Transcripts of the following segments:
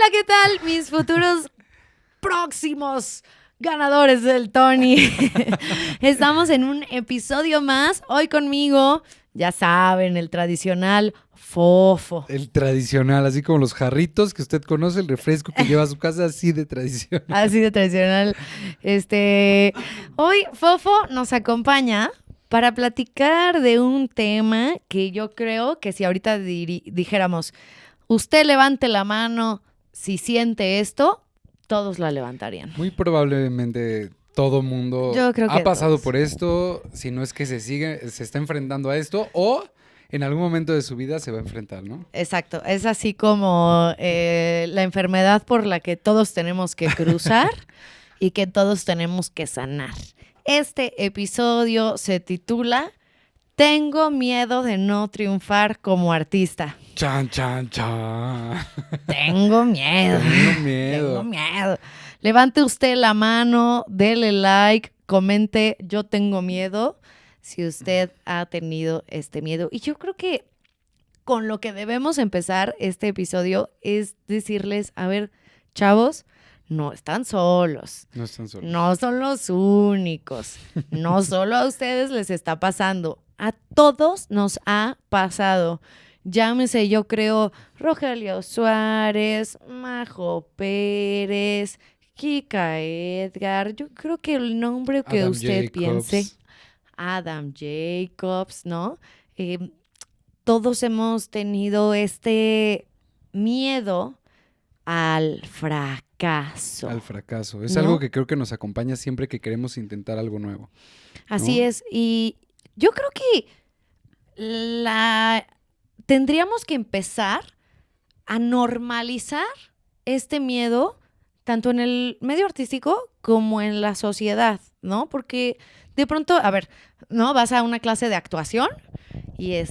Hola, ¿qué tal? Mis futuros próximos ganadores del Tony. Estamos en un episodio más. Hoy conmigo, ya saben, el tradicional Fofo. El tradicional, así como los jarritos que usted conoce, el refresco que lleva a su casa, así de tradicional. Así de tradicional. Hoy Fofo nos acompaña para platicar de un tema que yo creo que si ahorita dijéramos, usted levante la mano si siente esto, todos la levantarían. Muy probablemente todo mundo Yo creo que ha pasado todos. por esto, si no es que se está enfrentando a esto, o en algún momento de su vida se va a enfrentar, ¿no? Exacto, es así como la enfermedad por la que todos tenemos que cruzar y que todos tenemos que sanar. Este episodio se titula Tengo miedo de no triunfar como artista. Chan, chan, chan. Tengo miedo. Tengo miedo. Tengo miedo. Levante usted la mano, dele like, comente, yo tengo miedo, si usted ha tenido este miedo. Y yo creo que con lo que debemos empezar este episodio es decirles, a ver, chavos, no están solos. No están solos. No son los únicos. No solo a ustedes les está pasando. A todos nos ha pasado. Llámese, yo creo, Rogelio Suárez, Majo Pérez, Kika Edgar. Yo creo que el nombre que Adam usted Jacobs. piense, Adam Jacobs, ¿no? Todos hemos tenido este miedo al fracaso. Al fracaso. Es ¿No? algo que creo que nos acompaña siempre que queremos intentar algo nuevo. Así ¿no? es. Y yo creo que tendríamos que empezar a normalizar este miedo tanto en el medio artístico como en la sociedad, ¿no? Porque de pronto, a ver, ¿no? Vas a una clase de actuación y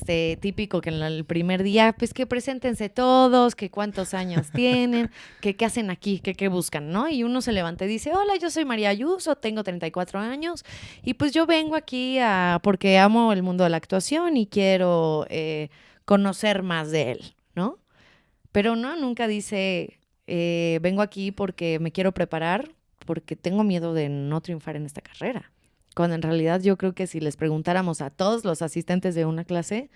típico que en el primer día, pues que preséntense todos, que cuántos años tienen, que qué hacen aquí, que qué buscan, ¿no? Y uno se levanta y dice, hola, yo soy María Ayuso, tengo 34 años y pues yo vengo aquí porque amo el mundo de la actuación y quiero conocer más de él, ¿no? Pero no, nunca dice, vengo aquí porque me quiero preparar, porque tengo miedo de no triunfar en esta carrera. Cuando en realidad yo creo que si les preguntáramos a todos los asistentes de una clase,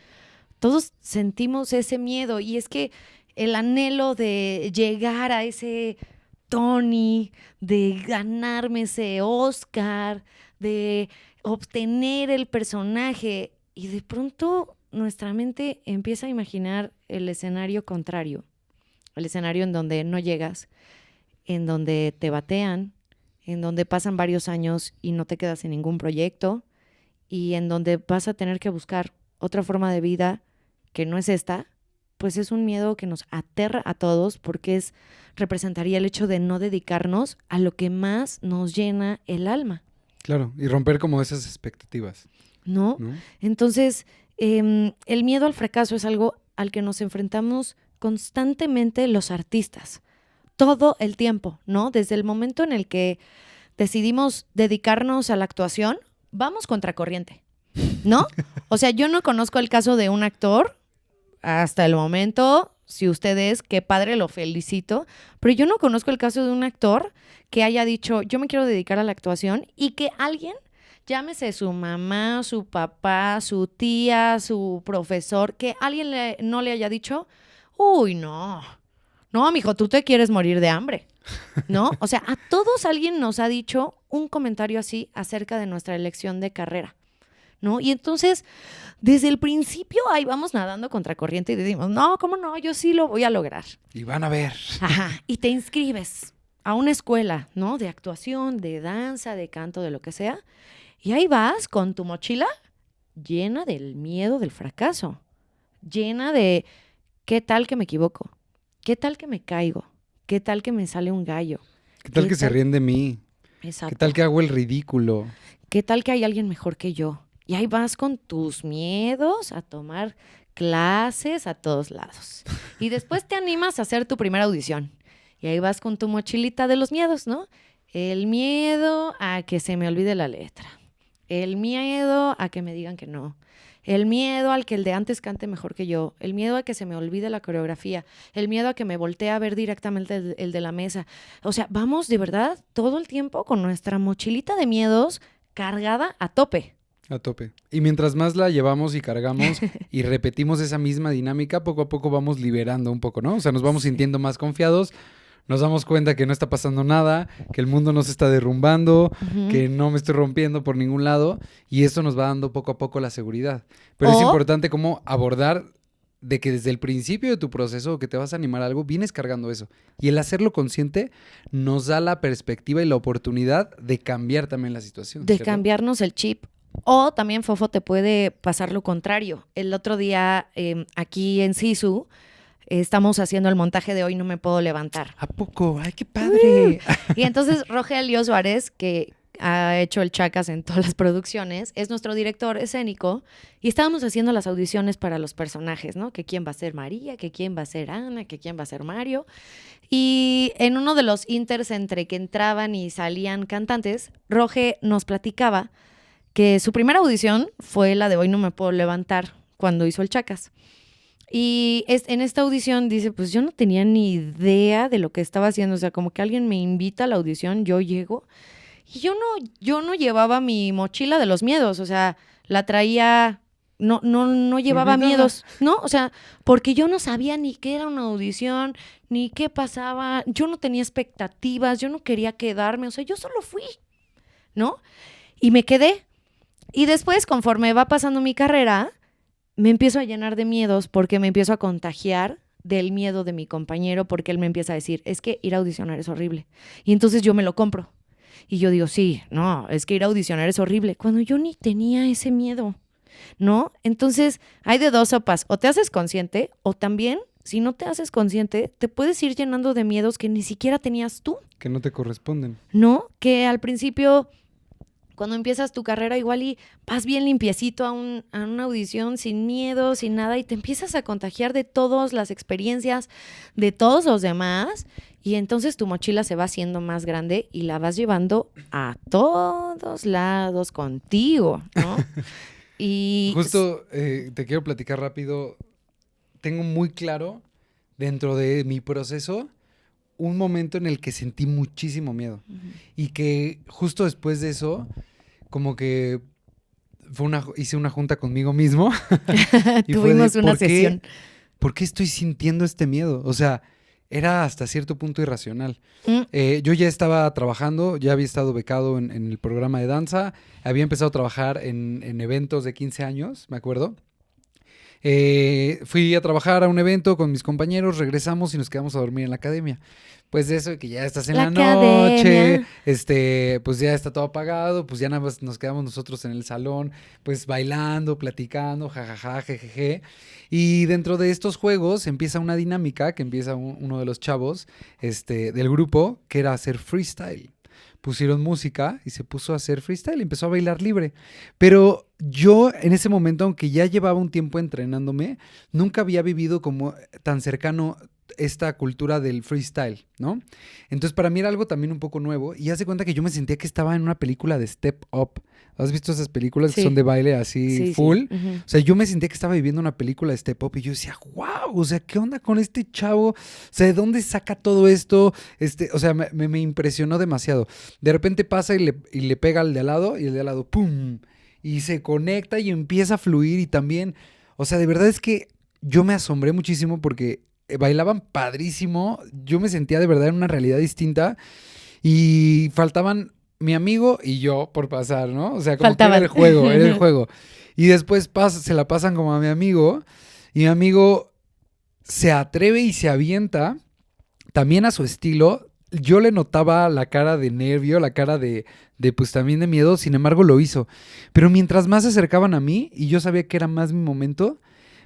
todos sentimos ese miedo. Y es que el anhelo de llegar a ese Tony, de ganarme ese Oscar, de obtener el personaje, y de pronto nuestra mente empieza a imaginar el escenario contrario, el escenario en donde no llegas, en donde te batean, en donde pasan varios años y no te quedas en ningún proyecto, y en donde vas a tener que buscar otra forma de vida que no es esta. Pues es un miedo que nos aterra a todos porque representaría el hecho de no dedicarnos a lo que más nos llena el alma. Claro, y romper como esas expectativas. ¿No? Entonces, el miedo al fracaso es algo al que nos enfrentamos constantemente los artistas, todo el tiempo, ¿no? Desde el momento en el que decidimos dedicarnos a la actuación, vamos contracorriente, ¿no? O sea, yo no conozco el caso de un actor hasta el momento. Si usted es, qué padre, lo felicito. Pero yo no conozco el caso de un actor que haya dicho, yo me quiero dedicar a la actuación y que alguien, llámese su mamá, su papá, su tía, su profesor, que alguien no le haya dicho, uy, no, mijo, tú te quieres morir de hambre, ¿no? O sea, a todos alguien nos ha dicho un comentario así acerca de nuestra elección de carrera, ¿no? Y entonces, desde el principio ahí vamos nadando contracorriente y decimos, no, ¿cómo no? Yo sí lo voy a lograr. Y van a ver. Ajá, y te inscribes a una escuela, ¿no? De actuación, de danza, de canto, de lo que sea. Y ahí vas con tu mochila llena del miedo del fracaso, llena de ¿qué tal que me equivoco? ¿Qué tal que me caigo? ¿Qué tal que me sale un gallo? ¿Qué tal que se ríen de mí? Exacto. ¿Qué tal que hago el ridículo? ¿Qué tal que hay alguien mejor que yo? Y ahí vas con tus miedos a tomar clases a todos lados. Y después te animas a hacer tu primera audición. Y ahí vas con tu mochilita de los miedos, ¿no? El miedo a que se me olvide la letra. El miedo a que me digan que no. El miedo al que el de antes cante mejor que yo, el miedo a que se me olvide la coreografía, el miedo a que me voltee a ver directamente el de la mesa. O sea, vamos de verdad todo el tiempo con nuestra mochilita de miedos cargada a tope. A tope. Y mientras más la llevamos y cargamos y repetimos esa misma dinámica, poco a poco vamos liberando un poco, ¿no? O sea, nos vamos sintiendo más confiados, nos damos cuenta que no está pasando nada, que el mundo no se está derrumbando, que no me estoy rompiendo por ningún lado, y eso nos va dando poco a poco la seguridad. Pero es importante cómo abordar de que desde el principio de tu proceso que te vas a animar a algo, vienes cargando eso. Y el hacerlo consciente nos da la perspectiva y la oportunidad de cambiar también la situación. De ¿cierto? cambiarnos el chip. O también, Fofo, te puede pasar lo contrario. El otro día, aquí en Sisu, estamos haciendo el montaje de Hoy No Me Puedo Levantar. ¿A poco? ¡Ay, qué padre! Y entonces Rogelio Suárez, que ha hecho el Chacas en todas las producciones, es nuestro director escénico, y estábamos haciendo las audiciones para los personajes, ¿no? Que quién va a ser María, que quién va a ser Ana, que quién va a ser Mario. Y en uno de los inters entre que entraban y salían cantantes, Roge nos platicaba que su primera audición fue la de Hoy No Me Puedo Levantar, cuando hizo el Chacas. Y en esta audición dice, pues yo no tenía ni idea de lo que estaba haciendo, o sea, como que alguien me invita a la audición, yo llego, y yo no llevaba mi mochila de los miedos, o sea, la traía, no llevaba Olvídala. miedos, ¿no? O sea, porque yo no sabía ni qué era una audición, ni qué pasaba, yo no tenía expectativas, yo no quería quedarme, o sea, yo solo fui, ¿no? Y me quedé. Y después, conforme va pasando mi carrera, me empiezo a llenar de miedos porque me empiezo a contagiar del miedo de mi compañero, porque él me empieza a decir, es que ir a audicionar es horrible. Y entonces yo me lo compro. Y yo digo, sí, no, es que ir a audicionar es horrible. Cuando yo ni tenía ese miedo, ¿no? Entonces, hay de dos sopas. O te haces consciente, o también, si no te haces consciente, te puedes ir llenando de miedos que ni siquiera tenías tú, Que no te corresponden. ¿no? Que al principio, cuando empiezas tu carrera, igual y vas bien limpiecito a una audición sin miedo, sin nada, y te empiezas a contagiar de todas las experiencias de todos los demás, y entonces tu mochila se va haciendo más grande y la vas llevando a todos lados contigo, ¿no? Y Justo te quiero platicar rápido. Tengo muy claro dentro de mi proceso un momento en el que sentí muchísimo miedo. Y que justo después de eso, como que hice una junta conmigo mismo. Y fue tuvimos de, una ¿por qué- sesión. ¿Por qué estoy sintiendo este miedo? O sea, era hasta cierto punto irracional. Mm. Yo ya estaba trabajando, ya había estado becado en el programa de danza, había empezado a trabajar en eventos de 15 años, me acuerdo. Fui a trabajar a un evento con mis compañeros, regresamos y nos quedamos a dormir en la academia. Pues de eso de que ya estás en la noche, pues ya está todo apagado, pues ya nada más nos quedamos nosotros en el salón, pues bailando, platicando, jajaja, jejeje. Y dentro de estos juegos empieza una dinámica que empieza uno de los chavos del grupo, que era hacer freestyle. Pusieron música y se puso a hacer freestyle, empezó a bailar libre. Pero yo en ese momento, aunque ya llevaba un tiempo entrenándome, nunca había vivido como tan cercano esta cultura del freestyle, ¿no? Entonces para mí era algo también un poco nuevo y haz de cuenta que yo me sentía que estaba en una película de Step Up. ¿Has visto esas películas que Sí. son de baile así Sí, full? sí. Ujú. O sea, yo me sentía que estaba viviendo una película de Step Up y yo decía, wow, o sea, ¿qué onda con este chavo? O sea, ¿de dónde saca todo esto? O sea, me impresionó demasiado. De repente pasa y le pega al de al lado y el de al lado, ¡pum! Y se conecta y empieza a fluir y también, o sea, de verdad es que yo me asombré muchísimo porque bailaban padrísimo, yo me sentía de verdad en una realidad distinta y faltaban mi amigo y yo por pasar, ¿no? O sea, como que era el juego, era el juego. Y después se la pasan como a mi amigo y mi amigo se atreve y se avienta también a su estilo. Yo le notaba la cara de nervio, la cara de pues también de miedo, sin embargo lo hizo. Pero mientras más se acercaban a mí y yo sabía que era más mi momento,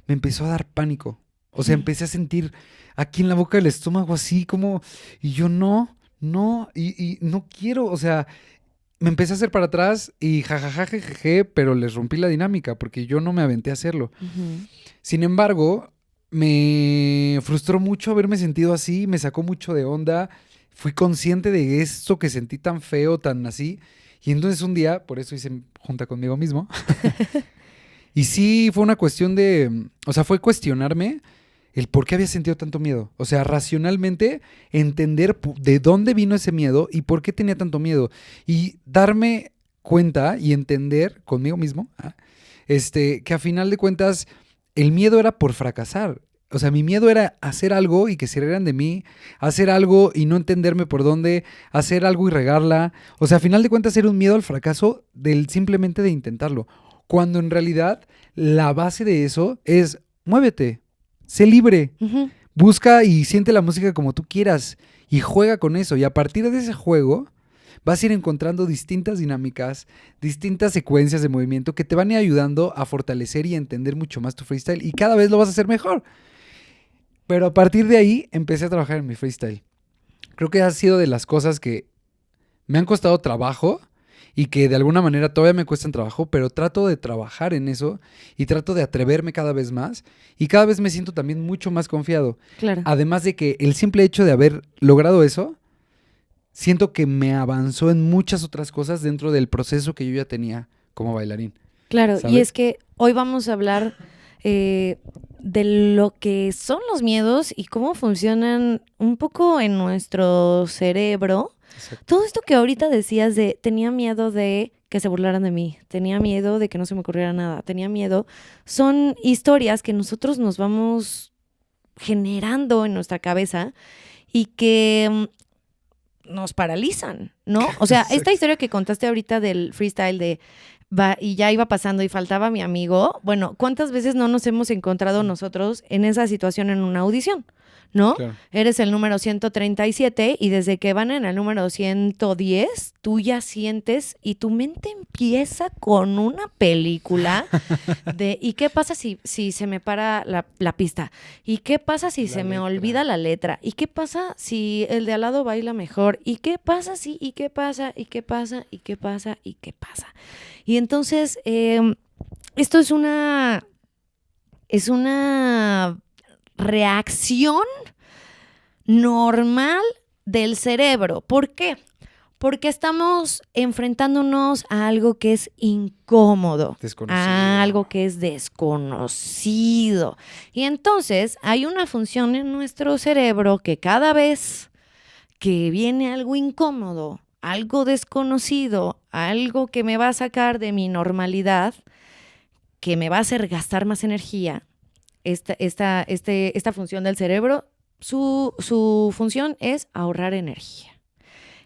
me empezó a dar pánico. O sea, empecé a sentir aquí en la boca del estómago así como, y yo no, y no quiero, o sea, me empecé a hacer para atrás y jajaja, jejeje, pero les rompí la dinámica porque yo no me aventé a hacerlo. Ujú. Sin embargo, me frustró mucho haberme sentido así, me sacó mucho de onda, fui consciente de esto que sentí tan feo, tan así, y entonces un día, por eso hice junta conmigo mismo, Y sí, fue una cuestión de, o sea, fue cuestionarme el por qué había sentido tanto miedo. O sea, racionalmente entender de dónde vino ese miedo y por qué tenía tanto miedo. Y darme cuenta y entender conmigo mismo, que a final de cuentas el miedo era por fracasar. O sea, mi miedo era hacer algo y que se rieran de mí, hacer algo y no entenderme por dónde, hacer algo y regarla. O sea, a final de cuentas era un miedo al fracaso del simplemente de intentarlo. Cuando en realidad la base de eso es muévete, sé libre, Ujú. busca y siente la música como tú quieras y juega con eso. Y a partir de ese juego vas a ir encontrando distintas dinámicas, distintas secuencias de movimiento que te van a ir ayudando a fortalecer y a entender mucho más tu freestyle y cada vez lo vas a hacer mejor. Pero a partir de ahí empecé a trabajar en mi freestyle. Creo que ha sido de las cosas que me han costado trabajo y que de alguna manera todavía me cuestan trabajo, pero trato de trabajar en eso y trato de atreverme cada vez más y cada vez me siento también mucho más confiado. Claro. Además de que el simple hecho de haber logrado eso, siento que me avanzó en muchas otras cosas dentro del proceso que yo ya tenía como bailarín. Claro, y ¿Sabes? es que hoy vamos a hablar de lo que son los miedos y cómo funcionan un poco en nuestro cerebro. Exacto. Todo esto que ahorita decías de tenía miedo de que se burlaran de mí, tenía miedo de que no se me ocurriera nada, tenía miedo, son historias que nosotros nos vamos generando en nuestra cabeza y que nos paralizan, ¿no? O sea, esta Exacto. historia que contaste ahorita del freestyle de y ya iba pasando y faltaba mi amigo, bueno, ¿cuántas veces no nos hemos encontrado nosotros en esa situación en una audición? ¿No? Claro. Eres el número 137 y desde que van en el número 110, tú ya sientes y tu mente empieza con una película de ¿y qué pasa si se me para la pista? ¿Y qué pasa si La se me letra. olvida la letra? ¿Y qué pasa si el de al lado baila mejor? ¿Y qué pasa si? ¿Y qué pasa? ¿Y qué pasa? ¿Y qué pasa? ¿Y qué pasa? Y entonces, esto es una reacción normal del cerebro. ¿Por qué? Porque estamos enfrentándonos a algo que es incómodo, Desconocido. a algo que es desconocido. Y entonces hay una función en nuestro cerebro que cada vez que viene algo incómodo, algo desconocido, algo que me va a sacar de mi normalidad, que me va a hacer gastar más energía, esta función del cerebro, su función es ahorrar energía.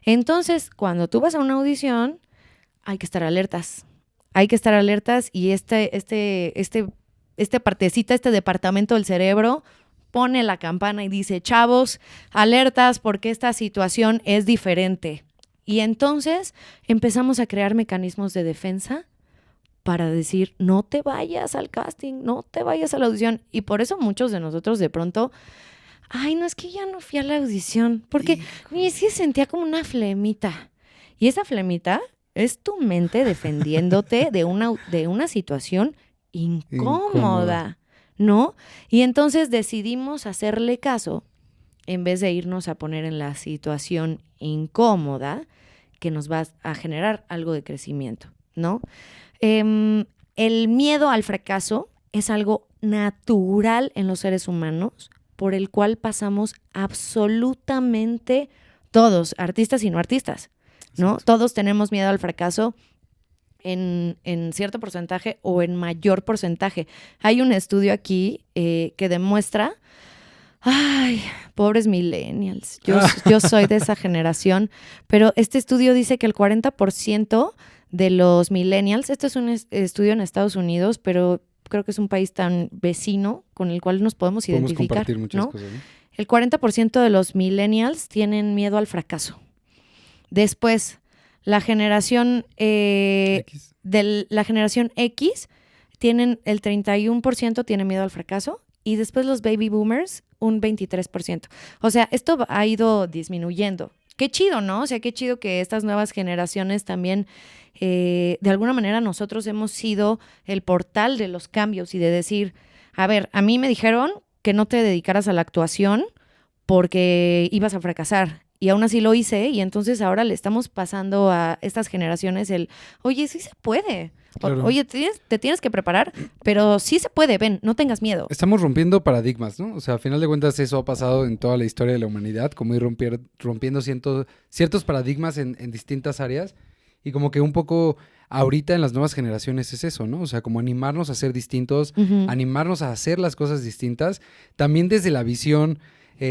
Entonces, cuando tú vas a una audición, hay que estar alertas. Hay que estar alertas y esta partecita, este departamento del cerebro pone la campana y dice, chavos, alertas porque esta situación es diferente. Y entonces empezamos a crear mecanismos de defensa para decir, no te vayas al casting, no te vayas a la audición. Y por eso muchos de nosotros de pronto, ay, no, es que ya no fui a la audición, porque es que sentía como una flemita. Y esa flemita es tu mente defendiéndote de una situación incómoda, ¿no? Y entonces decidimos hacerle caso en vez de irnos a poner en la situación incómoda que nos va a generar algo de crecimiento, ¿no? El miedo al fracaso es algo natural en los seres humanos por el cual pasamos absolutamente todos, artistas y no artistas, ¿no? Exacto. Todos tenemos miedo al fracaso en cierto porcentaje o en mayor porcentaje. Hay un estudio aquí que demuestra, ay, pobres millennials, yo soy de esa generación, pero este estudio dice que el 40% de los millennials, esto es un estudio en Estados Unidos, pero creo que es un país tan vecino con el cual nos podemos identificar, compartir muchas ¿no? cosas, ¿no? El 40% de los millennials tienen miedo al fracaso. Después, la generación X. la generación X tienen el 31% tiene miedo al fracaso y después los baby boomers un 23%. O sea, esto ha ido disminuyendo. Qué chido, ¿no? O sea, qué chido que estas nuevas generaciones también, de alguna manera nosotros hemos sido el portal de los cambios y de decir, a ver, a mí me dijeron que no te dedicaras a la actuación porque ibas a fracasar. Y aún así lo hice, y entonces ahora le estamos pasando a estas generaciones oye, sí se puede. Claro. Oye, te tienes que preparar, pero sí se puede, ven, no tengas miedo. Estamos rompiendo paradigmas, ¿no? O sea, a final de cuentas eso ha pasado en toda la historia de la humanidad, como ir rompiendo ciertos paradigmas en distintas áreas. Y como que un poco ahorita en las nuevas generaciones es eso, ¿no? O sea, como animarnos a ser distintos, animarnos a hacer las cosas distintas, también desde la visión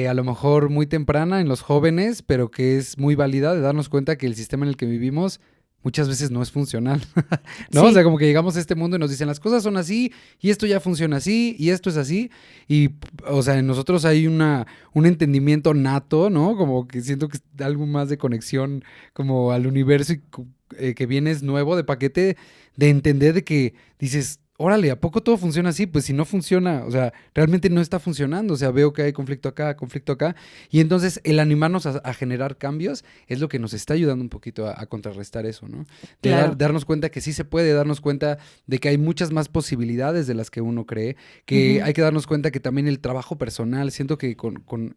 a lo mejor muy temprana en los jóvenes, pero que es muy válida de darnos cuenta que el sistema en el que vivimos muchas veces no es funcional, ¿no? Sí. O sea, como que llegamos a este mundo y nos dicen las cosas son así y esto ya funciona así y esto es así y, o sea, en nosotros hay un entendimiento nato, ¿no? Como que siento que es algo más de conexión como al universo y que viene es nuevo de paquete de entender de que dices, órale, ¿a poco todo funciona así? Pues si no funciona, o sea, realmente no está funcionando, o sea, veo que hay conflicto acá, y entonces el animarnos a generar cambios es lo que nos está ayudando un poquito a contrarrestar eso, ¿no? De Claro. darnos cuenta que sí se puede, darnos cuenta de que hay muchas más posibilidades de las que uno cree, que hay que darnos cuenta que también el trabajo personal, siento que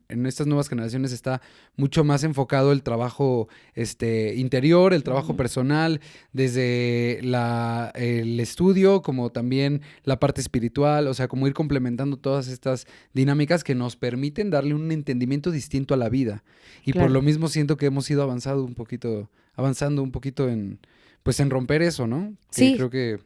en estas nuevas generaciones está mucho más enfocado el trabajo interior, el trabajo personal, desde el estudio, como también la parte espiritual, o sea, como ir complementando todas estas dinámicas que nos permiten darle un entendimiento distinto a la vida. Y Claro. por lo mismo siento que hemos ido avanzando un poquito en, pues en romper eso, ¿no? Que Sí. creo que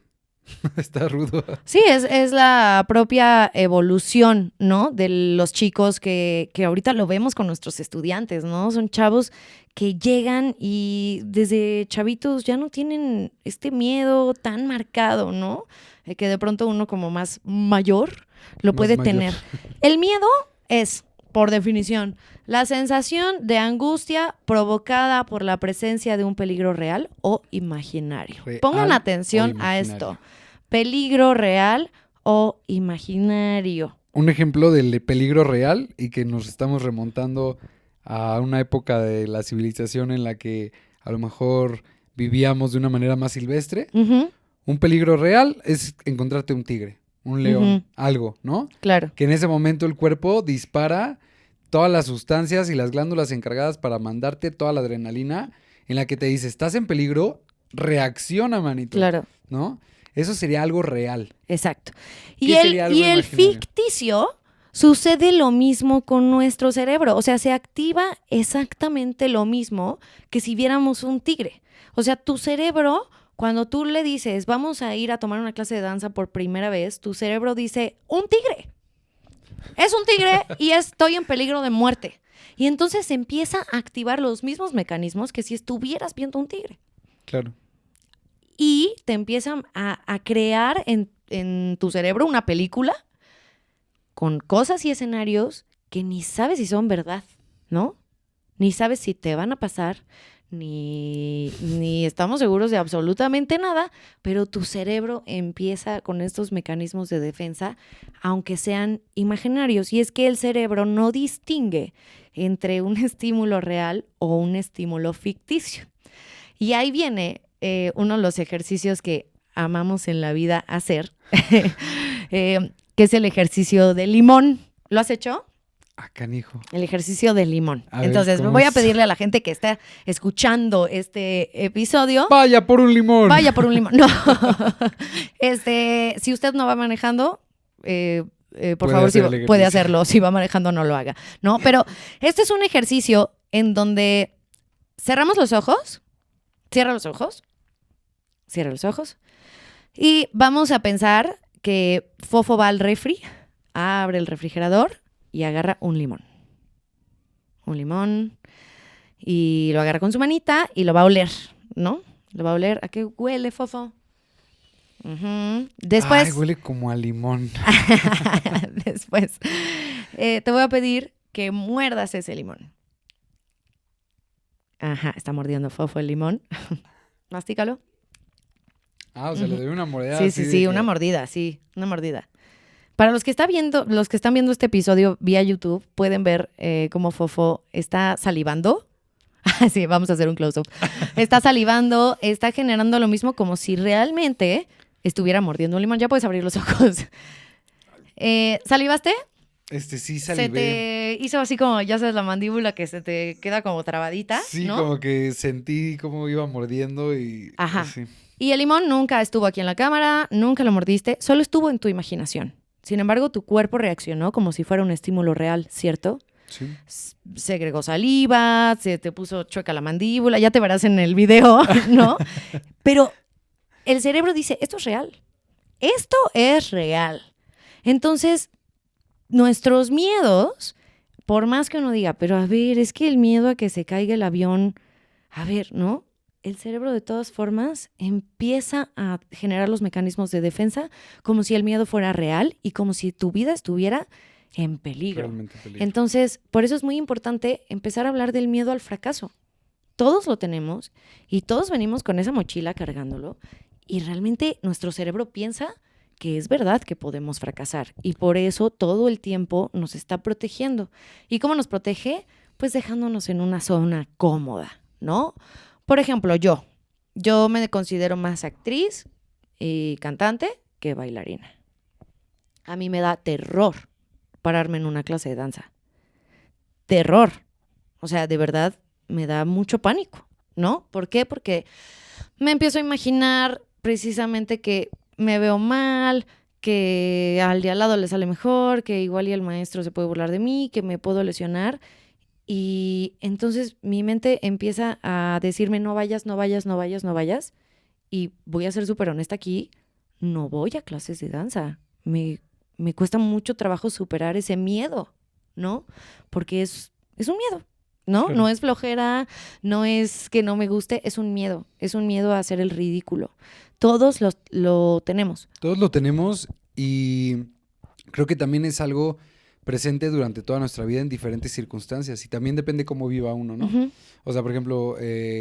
está rudo. Sí, es la propia evolución, ¿no? De los chicos que ahorita lo vemos con nuestros estudiantes, ¿no? Son chavos que llegan y desde chavitos ya no tienen este miedo tan marcado, ¿no? Que de pronto uno como más mayor lo Más puede mayor. tener. El miedo es, por definición, la sensación de angustia provocada por la presencia de un peligro real o imaginario. Real Pongan o atención a imaginario. esto. Peligro real o imaginario. Un ejemplo del peligro real y que nos estamos remontando a una época de la civilización en la que a lo mejor vivíamos de una manera más silvestre. Ujú, Un peligro real es encontrarte un tigre, un león, Ujú. algo, ¿no? claro. Que en ese momento el cuerpo dispara todas las sustancias y las glándulas encargadas para mandarte toda la adrenalina en la que te dice, estás en peligro, reacciona, manito, Claro, ¿no? Eso sería algo real. exacto. ¿Qué Y sería algo el imaginario? ficticio sucede lo mismo con nuestro cerebro. O sea, se activa exactamente lo mismo que si viéramos un tigre. O sea, tu cerebro, cuando tú le dices, vamos a ir a tomar una clase de danza por primera vez, tu cerebro dice, un tigre. Es un tigre y estoy en peligro de muerte. Y entonces se empieza a activar los mismos mecanismos que si estuvieras viendo un tigre. Claro. Y te empiezan a crear en tu cerebro una película con cosas y escenarios que ni sabes si son verdad, ¿no? Ni sabes si te van a pasar, ni estamos seguros de absolutamente nada, pero tu cerebro empieza con estos mecanismos de defensa, aunque sean imaginarios. Y es que el cerebro no distingue entre un estímulo real o un estímulo ficticio. Y ahí viene uno de los ejercicios que amamos en la vida hacer, que es el ejercicio del limón. ¿Lo has hecho? Ah, canijo. El ejercicio del limón. A ver, Entonces, ¿cómo voy a es? pedirle a la gente que está escuchando este episodio, Vaya por un limón. vaya por un limón. No. Si usted no va manejando, por Puede favor, hacer el puede ejercicio. hacerlo. Si va manejando, no lo haga. ¿No? Pero este es un ejercicio en donde cerramos los ojos, cierra los ojos, cierra los ojos, y vamos a pensar que Fofo va al refri, abre el refrigerador y agarra un limón. Un limón. Y lo agarra con su manita y lo va a oler, ¿no? Lo va a oler. ¿A qué huele, Fofo? Ujú. Después, Ay, huele como a limón. después, te voy a pedir que muerdas ese limón. Ajá, está mordiendo Fofo el limón. Mastícalo. Ah, o sea, le doy una mordida. Sí, así sí, de sí, que- una mordida, sí, una mordida. Para los que están viendo este episodio vía YouTube, pueden ver cómo Fofo está salivando. Sí, vamos a hacer un close-up. Está salivando, está generando lo mismo como si realmente estuviera mordiendo un limón. Ya puedes abrir los ojos. ¿Salivaste? Sí se salivé. te hizo así como, ya sabes, la mandíbula que se te queda como trabadita, Sí, ¿no? como que sentí cómo iba mordiendo y Ajá. así. Y el limón nunca estuvo aquí en la cámara, nunca lo mordiste, solo estuvo en tu imaginación. Sin embargo, tu cuerpo reaccionó como si fuera un estímulo real, ¿cierto? Sí. Segregó saliva, se te puso chueca la mandíbula, ya te verás en el video, ¿no? Pero el cerebro dice, esto es real, esto es real. Entonces, nuestros miedos, por más que uno diga, pero a ver, es que el miedo a que se caiga el avión, a ver, ¿no? El cerebro de todas formas empieza a generar los mecanismos de defensa como si el miedo fuera real y como si tu vida estuviera en peligro. Realmente peligro. Entonces, por eso es muy importante empezar a hablar del miedo al fracaso. Todos lo tenemos y todos venimos con esa mochila cargándolo y realmente nuestro cerebro piensa que es verdad que podemos fracasar y por eso todo el tiempo nos está protegiendo. ¿Y cómo nos protege? Pues dejándonos en una zona cómoda, ¿no? Por ejemplo, yo me considero más actriz y cantante que bailarina. A mí me da terror pararme en una clase de danza. Terror. O sea, de verdad me da mucho pánico, ¿no? ¿Por qué? Porque me empiezo a imaginar precisamente que me veo mal, que al de al lado le sale mejor, que igual y el maestro se puede burlar de mí, que me puedo lesionar. Y entonces mi mente empieza a decirme no vayas, no vayas, no vayas, no vayas. Y voy a ser súper honesta aquí, no voy a clases de danza. Me cuesta mucho trabajo superar ese miedo, ¿no? Porque es un miedo, ¿no? Claro. No es flojera, no es que no me guste, es un miedo a hacer el ridículo. Todos lo tenemos. Todos lo tenemos y creo que también es algo presente durante toda nuestra vida en diferentes circunstancias y también depende cómo viva uno, ¿no? Ujú. O sea, por ejemplo,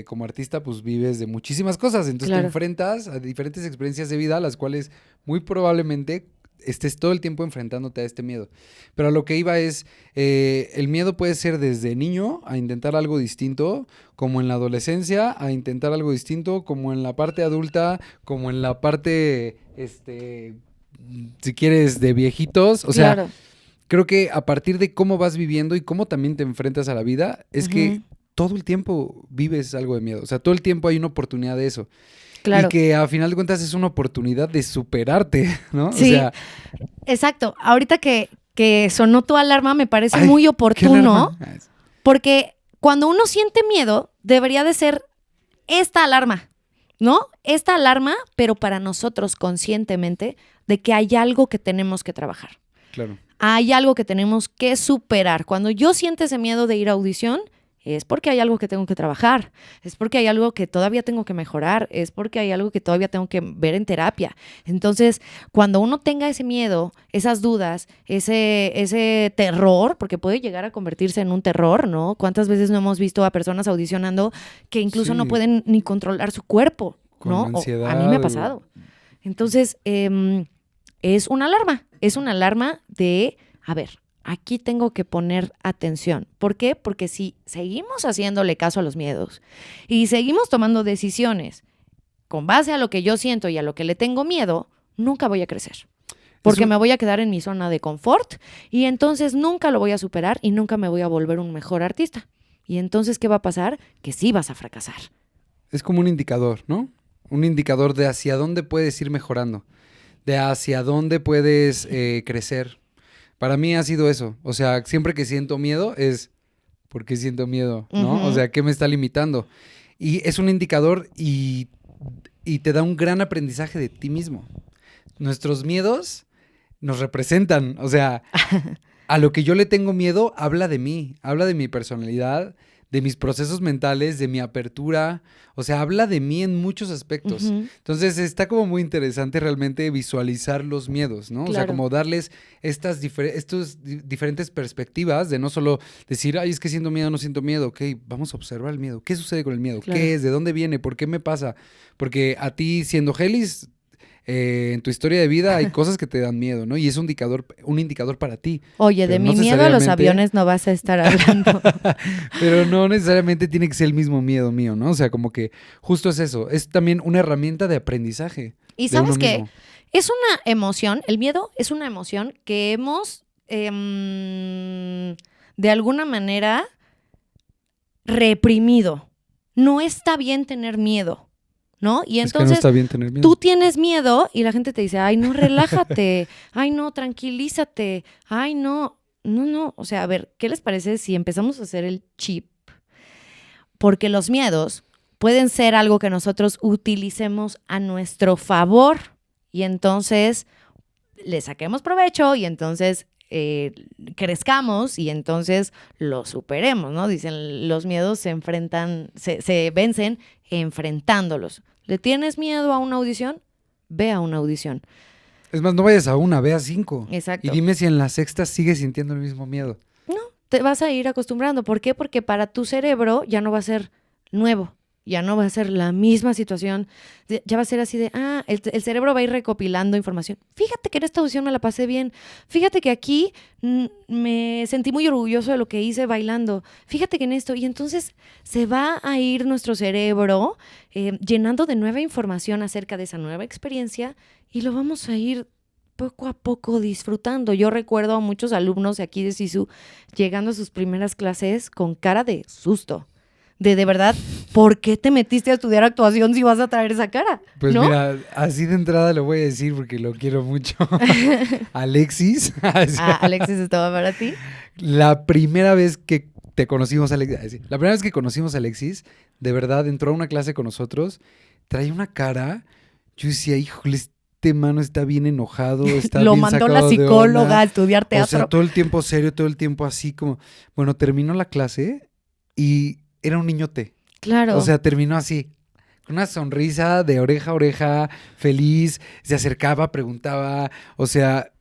como artista, pues vives de muchísimas cosas, entonces te Claro. enfrentas a diferentes experiencias de vida, a las cuales muy probablemente estés todo el tiempo enfrentándote a este miedo. Pero a lo que iba es, el miedo puede ser desde niño a intentar algo distinto, como en la adolescencia, a intentar algo distinto, como en la parte adulta, como en la parte, si quieres, de viejitos. O sea, Claro. creo que a partir de cómo vas viviendo y cómo también te enfrentas a la vida, es que Ujú. todo el tiempo vives algo de miedo. O sea, todo el tiempo hay una oportunidad de eso. Claro. Y que a final de cuentas es una oportunidad de superarte, ¿no? Sí. O sea, Exacto. Ahorita que sonó tu alarma me parece ay, muy ¿qué oportuno alarma? porque cuando uno siente miedo debería de ser esta alarma, ¿no? Esta alarma, pero para nosotros conscientemente de que hay algo que tenemos que trabajar. Claro. Hay algo que tenemos que superar. Cuando yo siento ese miedo de ir a audición, es porque hay algo que tengo que trabajar, es porque hay algo que todavía tengo que mejorar, es porque hay algo que todavía tengo que ver en terapia. Entonces, cuando uno tenga ese miedo, esas dudas, ese terror, porque puede llegar a convertirse en un terror, ¿no? ¿Cuántas veces no hemos visto a personas audicionando que incluso no Sí. pueden ni controlar su cuerpo, Con ¿no? ansiedad. A mí me ha pasado. Entonces, es una alarma de, a ver, aquí tengo que poner atención. ¿Por qué? Porque si seguimos haciéndole caso a los miedos y seguimos tomando decisiones con base a lo que yo siento y a lo que le tengo miedo, nunca voy a crecer. Porque me voy a quedar en mi zona de confort y entonces nunca lo voy a superar y nunca me voy a volver un mejor artista. Y entonces, ¿qué va a pasar? Que sí vas a fracasar. Es como un indicador, ¿no? Un indicador de hacia dónde puedes ir mejorando, de hacia dónde puedes crecer. Para mí ha sido eso. O sea, siempre que siento miedo es, ¿por qué siento miedo? ¿No? Ujú. O sea, ¿qué me está limitando? Y es un indicador y te da un gran aprendizaje de ti mismo. Nuestros miedos nos representan. O sea, a lo que yo le tengo miedo habla de mí, habla de mi personalidad, de mis procesos mentales, de mi apertura. O sea, habla de mí en muchos aspectos. Ujú. Entonces está como muy interesante realmente visualizar los miedos, ¿no? O sea, Claro. como darles estos diferentes perspectivas de no solo decir, ay, es que siento miedo, no siento miedo. Ok, vamos a observar el miedo. ¿Qué sucede con el miedo? Claro. ¿Qué es? ¿De dónde viene? ¿Por qué me pasa? Porque a ti, siendo Gelis, en tu historia de vida hay cosas que te dan miedo, ¿no? Y es un indicador para ti. Oye, de Pero mi no miedo a los necesariamente- aviones no vas a estar hablando. Pero no necesariamente tiene que ser el mismo miedo mío, ¿no? O sea, como que justo es eso. Es también una herramienta de aprendizaje. Y de uno sabes qué, mismo. es una emoción, el miedo es una emoción que hemos de alguna manera reprimido. No está bien tener miedo, ¿no? Y Es que no entonces está bien tener miedo. tú tienes miedo y la gente te dice, ay, no, relájate, ay, no, tranquilízate, ay, no, no. O sea, a ver, ¿qué les parece si empezamos a hacer el chip? Porque los miedos pueden ser algo que nosotros utilicemos a nuestro favor y entonces le saquemos provecho y entonces crezcamos y entonces lo superemos, ¿no? Dicen, los miedos se enfrentan, se vencen enfrentándolos. ¿Le tienes miedo a una audición? Ve a una audición. Es más, no vayas a una, ve a 5. Exacto. Y dime si en la sexta sigues sintiendo el mismo miedo. No, te vas a ir acostumbrando. ¿Por qué? Porque para tu cerebro ya no va a ser nuevo, ya no va a ser la misma situación, ya va a ser así de, el cerebro va a ir recopilando información. Fíjate que en esta audición me la pasé bien, fíjate que aquí me sentí muy orgulloso de lo que hice bailando, fíjate que en esto, y entonces se va a ir nuestro cerebro llenando de nueva información acerca de esa nueva experiencia y lo vamos a ir poco a poco disfrutando. Yo recuerdo a muchos alumnos de aquí de Sisu llegando a sus primeras clases con cara de susto. De verdad, ¿por qué te metiste a estudiar actuación si vas a traer esa cara? Pues ¿no? mira, así de entrada lo voy a decir porque lo quiero mucho. Alexis. Alexis, ¿estaba para ti? La primera vez que te conocimos, Alexis, la primera vez que conocimos a Alexis, de verdad entró a una clase con nosotros, traía una cara, yo decía, híjole, este mano está bien enojado, está Lo bien mandó sacado la de psicóloga onda. a estudiar teatro. O sea, todo el tiempo serio, todo el tiempo así como... Bueno, terminó la clase y era un niñote. Claro. O sea, terminó así, con una sonrisa de oreja a oreja, feliz, se acercaba, preguntaba, o sea,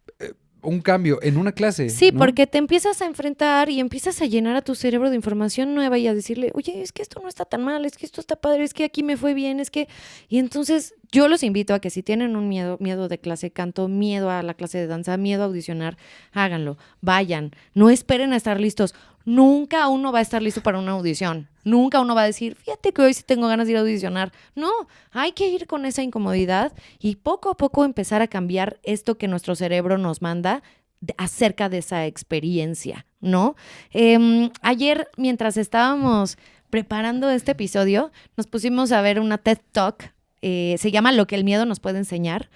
un cambio en una clase. Sí, ¿no? porque te empiezas a enfrentar y empiezas a llenar a tu cerebro de información nueva y a decirle, oye, es que esto no está tan mal, es que esto está padre, es que aquí me fue bien, es que... Y entonces yo los invito a que si tienen un miedo de clase de canto, miedo a la clase de danza, miedo a audicionar, háganlo, vayan, no esperen a estar listos. Nunca uno va a estar listo para una audición. Nunca uno va a decir, fíjate que hoy sí tengo ganas de ir a audicionar. No, hay que ir con esa incomodidad y poco a poco empezar a cambiar esto que nuestro cerebro nos manda acerca de esa experiencia, ¿no? Ayer, mientras estábamos preparando este episodio, nos pusimos a ver una TED Talk, se llama Lo que el miedo nos puede enseñar,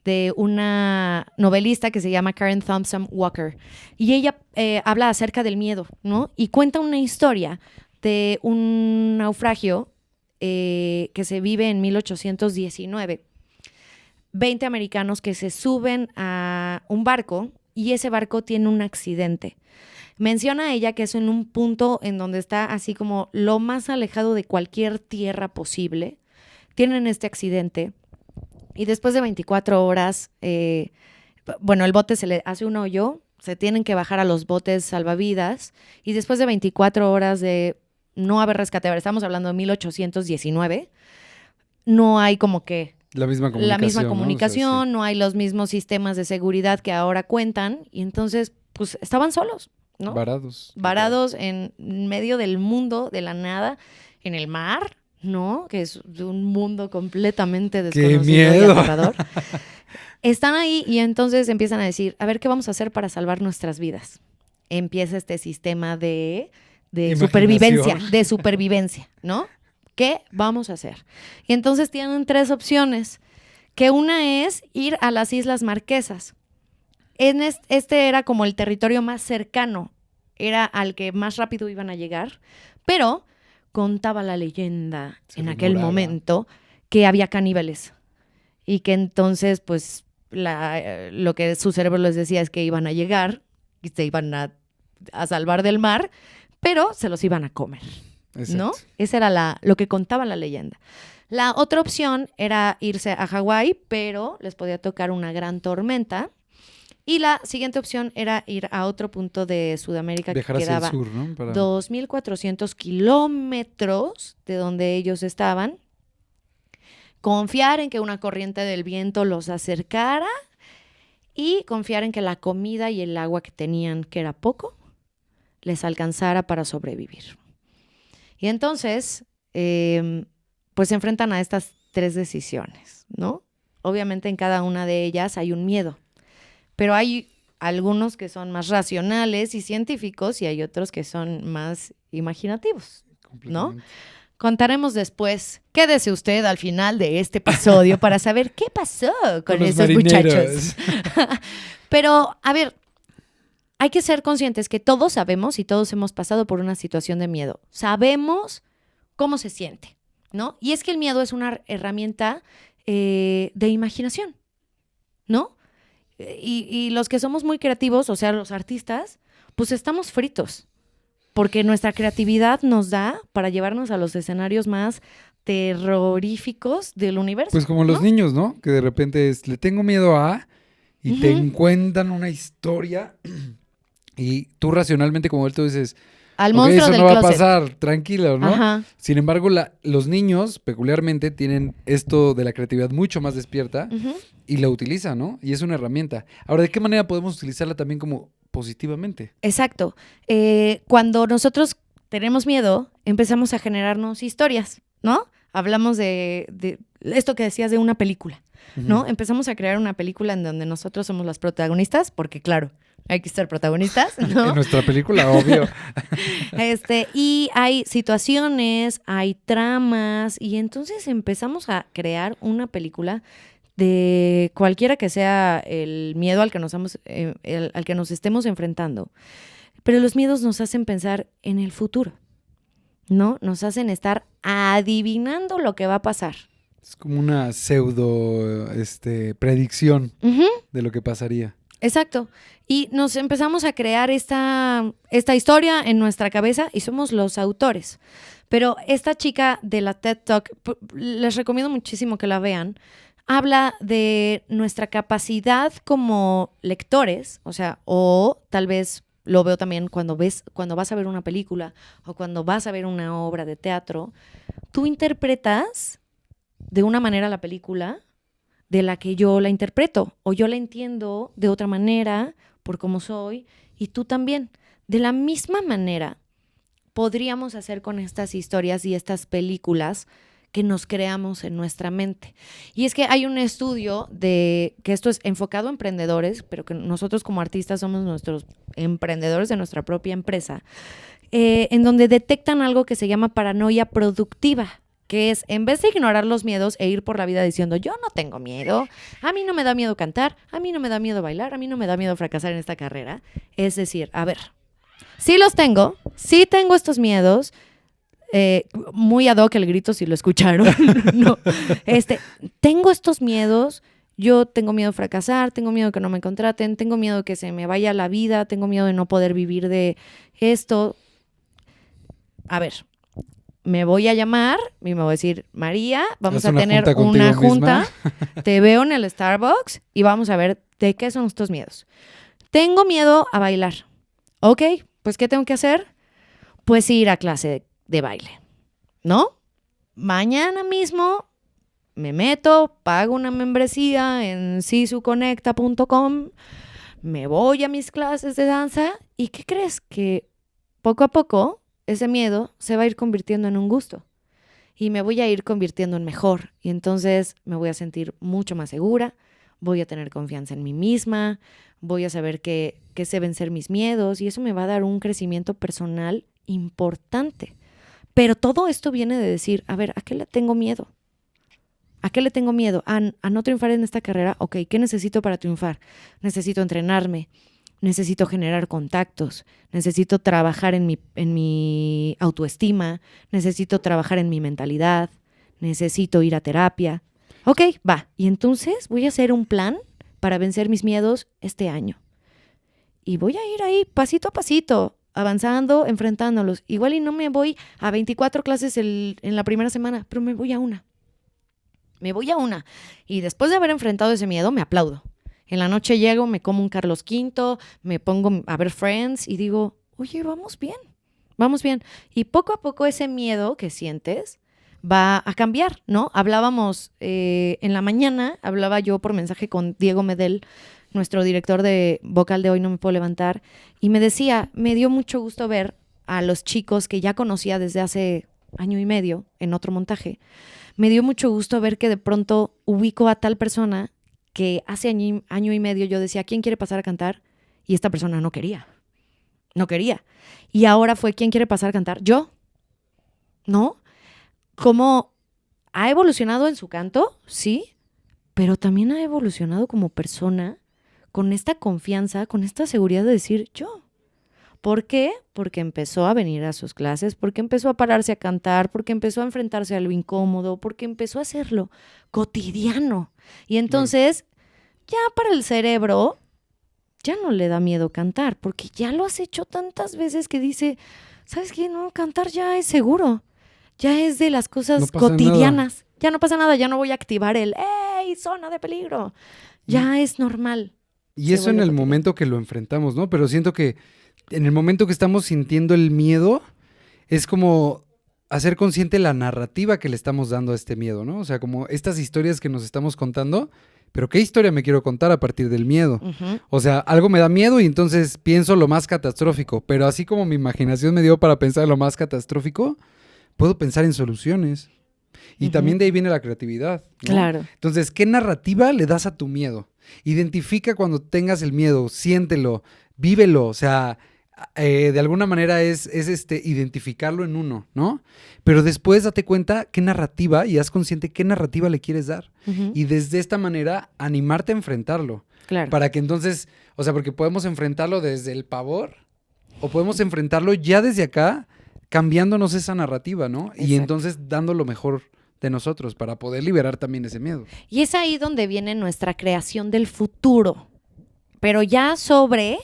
de una novelista que se llama Karen Thompson Walker. Y ella habla acerca del miedo, ¿no? Y cuenta una historia de un naufragio que se vive en 1819. 20 americanos que se suben a un barco y ese barco tiene un accidente. Menciona ella que es en un punto en donde está así como lo más alejado de cualquier tierra posible. Tienen este accidente y después de 24 horas, bueno, el bote se le hace un hoyo, se tienen que bajar a los botes salvavidas y después de 24 horas de no haber rescate, a ver, estamos hablando de 1819, no hay como que la misma comunicación, ¿no? O sea, sí. no hay los mismos sistemas de seguridad que ahora cuentan y entonces pues estaban solos, ¿no? Varados en medio del mundo, de la nada, en el mar, ¿no? Que es un mundo completamente desconocido. ¡Qué miedo! Y aterrador. Están ahí y entonces empiezan a decir, a ver, ¿qué vamos a hacer para salvar nuestras vidas? Empieza este sistema de supervivencia, ¿no? ¿Qué vamos a hacer? Y entonces tienen 3 opciones, que una es ir a las Islas Marquesas. Este era como el territorio más cercano, era al que más rápido iban a llegar, pero contaba la leyenda en aquel momento que había caníbales y que entonces pues lo que su cerebro les decía es que iban a llegar y se iban a salvar del mar, pero se los iban a comer. Exacto. ¿No? Esa era lo que contaba la leyenda. La otra opción era irse a Hawái, pero les podía tocar una gran tormenta. Y la siguiente opción era ir a otro punto de Sudamérica viajar que quedaba hacia el sur, ¿no? 2.400 kilómetros de donde ellos estaban. Confiar en que una corriente del viento los acercara y confiar en que la comida y el agua que tenían, que era poco, les alcanzara para sobrevivir. Y entonces, pues se enfrentan a estas 3 decisiones, ¿no? Obviamente en cada una de ellas hay un miedo, pero hay algunos que son más racionales y científicos y hay otros que son más imaginativos, ¿no? Contaremos después. Quédese usted al final de este episodio para saber qué pasó con esos muchachos. Pero, a ver, hay que ser conscientes que todos sabemos y todos hemos pasado por una situación de miedo. Sabemos cómo se siente, ¿no? Y es que el miedo es una herramienta de imaginación, ¿no? Y los que somos muy creativos, o sea, los artistas, pues estamos fritos. Porque nuestra creatividad nos da para llevarnos a los escenarios más terroríficos del universo. Pues como los niños, ¿no? Que de repente le tengo miedo a... Y te cuentan una historia y tú racionalmente como él tú dices... Al monstruo eso del no va closet. a pasar, tranquilo, ¿no? Ajá. Sin embargo, los niños peculiarmente tienen esto de la creatividad mucho más despierta y la utilizan, ¿no? Y es una herramienta. Ahora, ¿de qué manera podemos utilizarla también como positivamente? Exacto. Cuando nosotros tenemos miedo, empezamos a generarnos historias, ¿no? Hablamos de esto que decías de una película, ¿no? Empezamos a crear una película en donde nosotros somos las protagonistas, porque claro, hay que ser protagonistas, ¿no? En nuestra película, obvio. Y hay situaciones, hay tramas, y entonces empezamos a crear una película de cualquiera que sea el miedo al que al que nos estemos enfrentando. Pero los miedos nos hacen pensar en el futuro, ¿no? Nos hacen estar adivinando lo que va a pasar. Es como una pseudo predicción de lo que pasaría. Exacto. Y nos empezamos a crear esta historia en nuestra cabeza y somos los autores. Pero esta chica de la TED Talk, les recomiendo muchísimo que la vean, habla de nuestra capacidad como lectores, o sea, o tal vez lo veo también cuando vas a ver una película o cuando vas a ver una obra de teatro, tú interpretas de una manera la película de la que yo la interpreto, o yo la entiendo de otra manera por cómo soy, y tú también. De la misma manera podríamos hacer con estas historias y estas películas que nos creamos en nuestra mente. Y es que hay un estudio que esto es enfocado a emprendedores, pero que nosotros como artistas somos nuestros emprendedores de nuestra propia empresa, en donde detectan algo que se llama paranoia productiva, que es, en vez de ignorar los miedos e ir por la vida diciendo, yo no tengo miedo, a mí no me da miedo cantar, a mí no me da miedo bailar, a mí no me da miedo fracasar en esta carrera. Es decir, a ver, sí los tengo, sí tengo estos miedos, muy ad hoc el grito si lo escucharon, no, tengo estos miedos, yo tengo miedo de fracasar, tengo miedo de que no me contraten, tengo miedo de que se me vaya la vida, tengo miedo de no poder vivir de esto. A ver, me voy a llamar y me voy a decir, María, vamos a tener una junta, te veo en el Starbucks y vamos a ver de qué son estos miedos. Tengo miedo a bailar. Ok, pues ¿qué tengo que hacer? Pues ir a clase de baile, ¿no? Mañana mismo me meto, pago una membresía en sisuconecta.com, me voy a mis clases de danza y ¿qué crees? Que poco a poco ese miedo se va a ir convirtiendo en un gusto y me voy a ir convirtiendo en mejor y entonces me voy a sentir mucho más segura, voy a tener confianza en mí misma, voy a saber que sé vencer mis miedos y eso me va a dar un crecimiento personal importante. Pero todo esto viene de decir, a ver, ¿a qué le tengo miedo? ¿A qué le tengo miedo? ¿A no triunfar en esta carrera? Ok, ¿qué necesito para triunfar? Necesito entrenarme. Necesito generar contactos, necesito trabajar en mi autoestima, necesito trabajar en mi mentalidad, necesito ir a terapia. Ok, va. Y entonces voy a hacer un plan para vencer mis miedos este año. Y voy a ir ahí pasito a pasito, avanzando, enfrentándolos. Igual y no me voy a 24 clases en la primera semana, pero me voy a una. Me voy a una. Y después de haber enfrentado ese miedo, me aplaudo. En la noche llego, me como un Carlos V, me pongo a ver Friends y digo, oye, vamos bien, vamos bien. Y poco a poco ese miedo que sientes va a cambiar, ¿no? Hablábamos en la mañana, hablaba yo por mensaje con Diego Medel, nuestro director de vocal de Hoy No Me Puedo Levantar, y me decía, me dio mucho gusto ver a los chicos que ya conocía desde hace año y medio en otro montaje. Me dio mucho gusto ver que de pronto ubico a tal persona que hace año y medio yo decía, ¿quién quiere pasar a cantar? Y esta persona no quería. No quería. Y ahora fue, ¿quién quiere pasar a cantar? Yo. ¿No? ¿Cómo ha evolucionado en su canto? Sí. Pero también ha evolucionado como persona con esta confianza, con esta seguridad de decir yo. ¿Por qué? Porque empezó a venir a sus clases, porque empezó a pararse a cantar, porque empezó a enfrentarse a lo incómodo, porque empezó a hacerlo cotidiano. Y entonces, ya para el cerebro, ya no le da miedo cantar, porque ya lo has hecho tantas veces que dice, ¿sabes qué? No, cantar ya es seguro. Ya es de las No cosas pasa cotidianas. nada. Ya no pasa nada, ya no voy a activar el ¡ey, zona de peligro! Ya es normal. Y Se eso en vuelve el cotidiano. momento que lo enfrentamos, ¿no? Pero siento que en el momento que estamos sintiendo el miedo, es como hacer consciente la narrativa que le estamos dando a este miedo, ¿no? O sea, como estas historias que nos estamos contando, pero ¿qué historia me quiero contar a partir del miedo? Ujú. O sea, algo me da miedo y entonces pienso lo más catastrófico, pero así como mi imaginación me dio para pensar lo más catastrófico, puedo pensar en soluciones. Y Ujú. también de ahí viene la creatividad, ¿no? Claro. Entonces, ¿qué narrativa le das a tu miedo? Identifica cuando tengas el miedo, siéntelo, vívelo, o sea, de alguna manera es identificarlo en uno, ¿no? Pero después date cuenta qué narrativa y haz consciente qué narrativa le quieres dar. Ujú. Y desde esta manera animarte a enfrentarlo. Claro. Para que entonces, o sea, porque podemos enfrentarlo desde el pavor o podemos enfrentarlo ya desde acá, cambiándonos esa narrativa, ¿no? Y Exacto. entonces dando lo mejor de nosotros para poder liberar también ese miedo. Y es ahí donde viene nuestra creación del futuro, pero ya sobre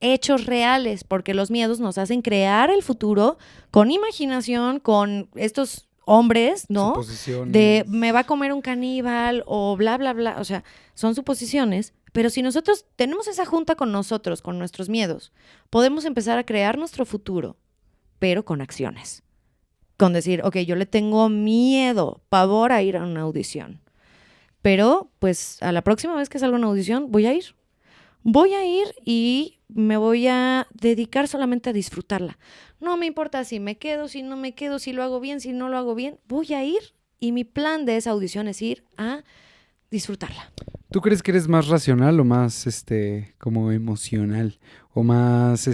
hechos reales, porque los miedos nos hacen crear el futuro con imaginación, con estos hombres, ¿no? Suposiciones. De me va a comer un caníbal o bla, bla, bla. O sea, son suposiciones, pero si nosotros tenemos esa junta con nosotros, con nuestros miedos, podemos empezar a crear nuestro futuro, pero con acciones. Con decir, ok, yo le tengo miedo, pavor a ir a una audición. Pero, pues, a la próxima vez que salga una audición, voy a ir. Voy a ir y me voy a dedicar solamente a disfrutarla. No me importa si me quedo, si no me quedo, si lo hago bien, si no lo hago bien. Voy a ir y mi plan de esa audición es ir a disfrutarla. ¿Tú crees que eres más racional o más, como emocional? ¿O más,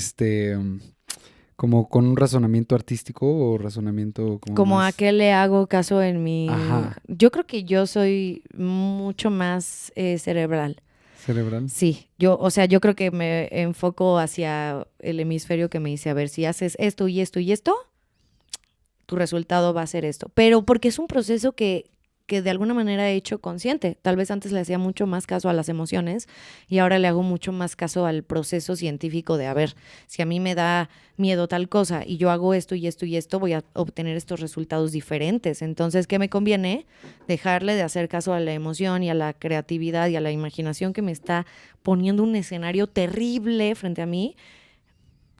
como con un razonamiento artístico o razonamiento Como más... a qué le hago caso en mi... Ajá. Yo creo que yo soy mucho más cerebral. cerebral? Sí, yo creo que me enfoco hacia el hemisferio que me dice, a ver, si haces esto y esto y esto, tu resultado va a ser esto. Pero porque es un proceso que de alguna manera he hecho consciente. Tal vez antes le hacía mucho más caso a las emociones y ahora le hago mucho más caso al proceso científico de, a ver, si a mí me da miedo tal cosa y yo hago esto y esto y esto, voy a obtener estos resultados diferentes. Entonces, ¿qué me conviene? Dejarle de hacer caso a la emoción y a la creatividad y a la imaginación que me está poniendo un escenario terrible frente a mí.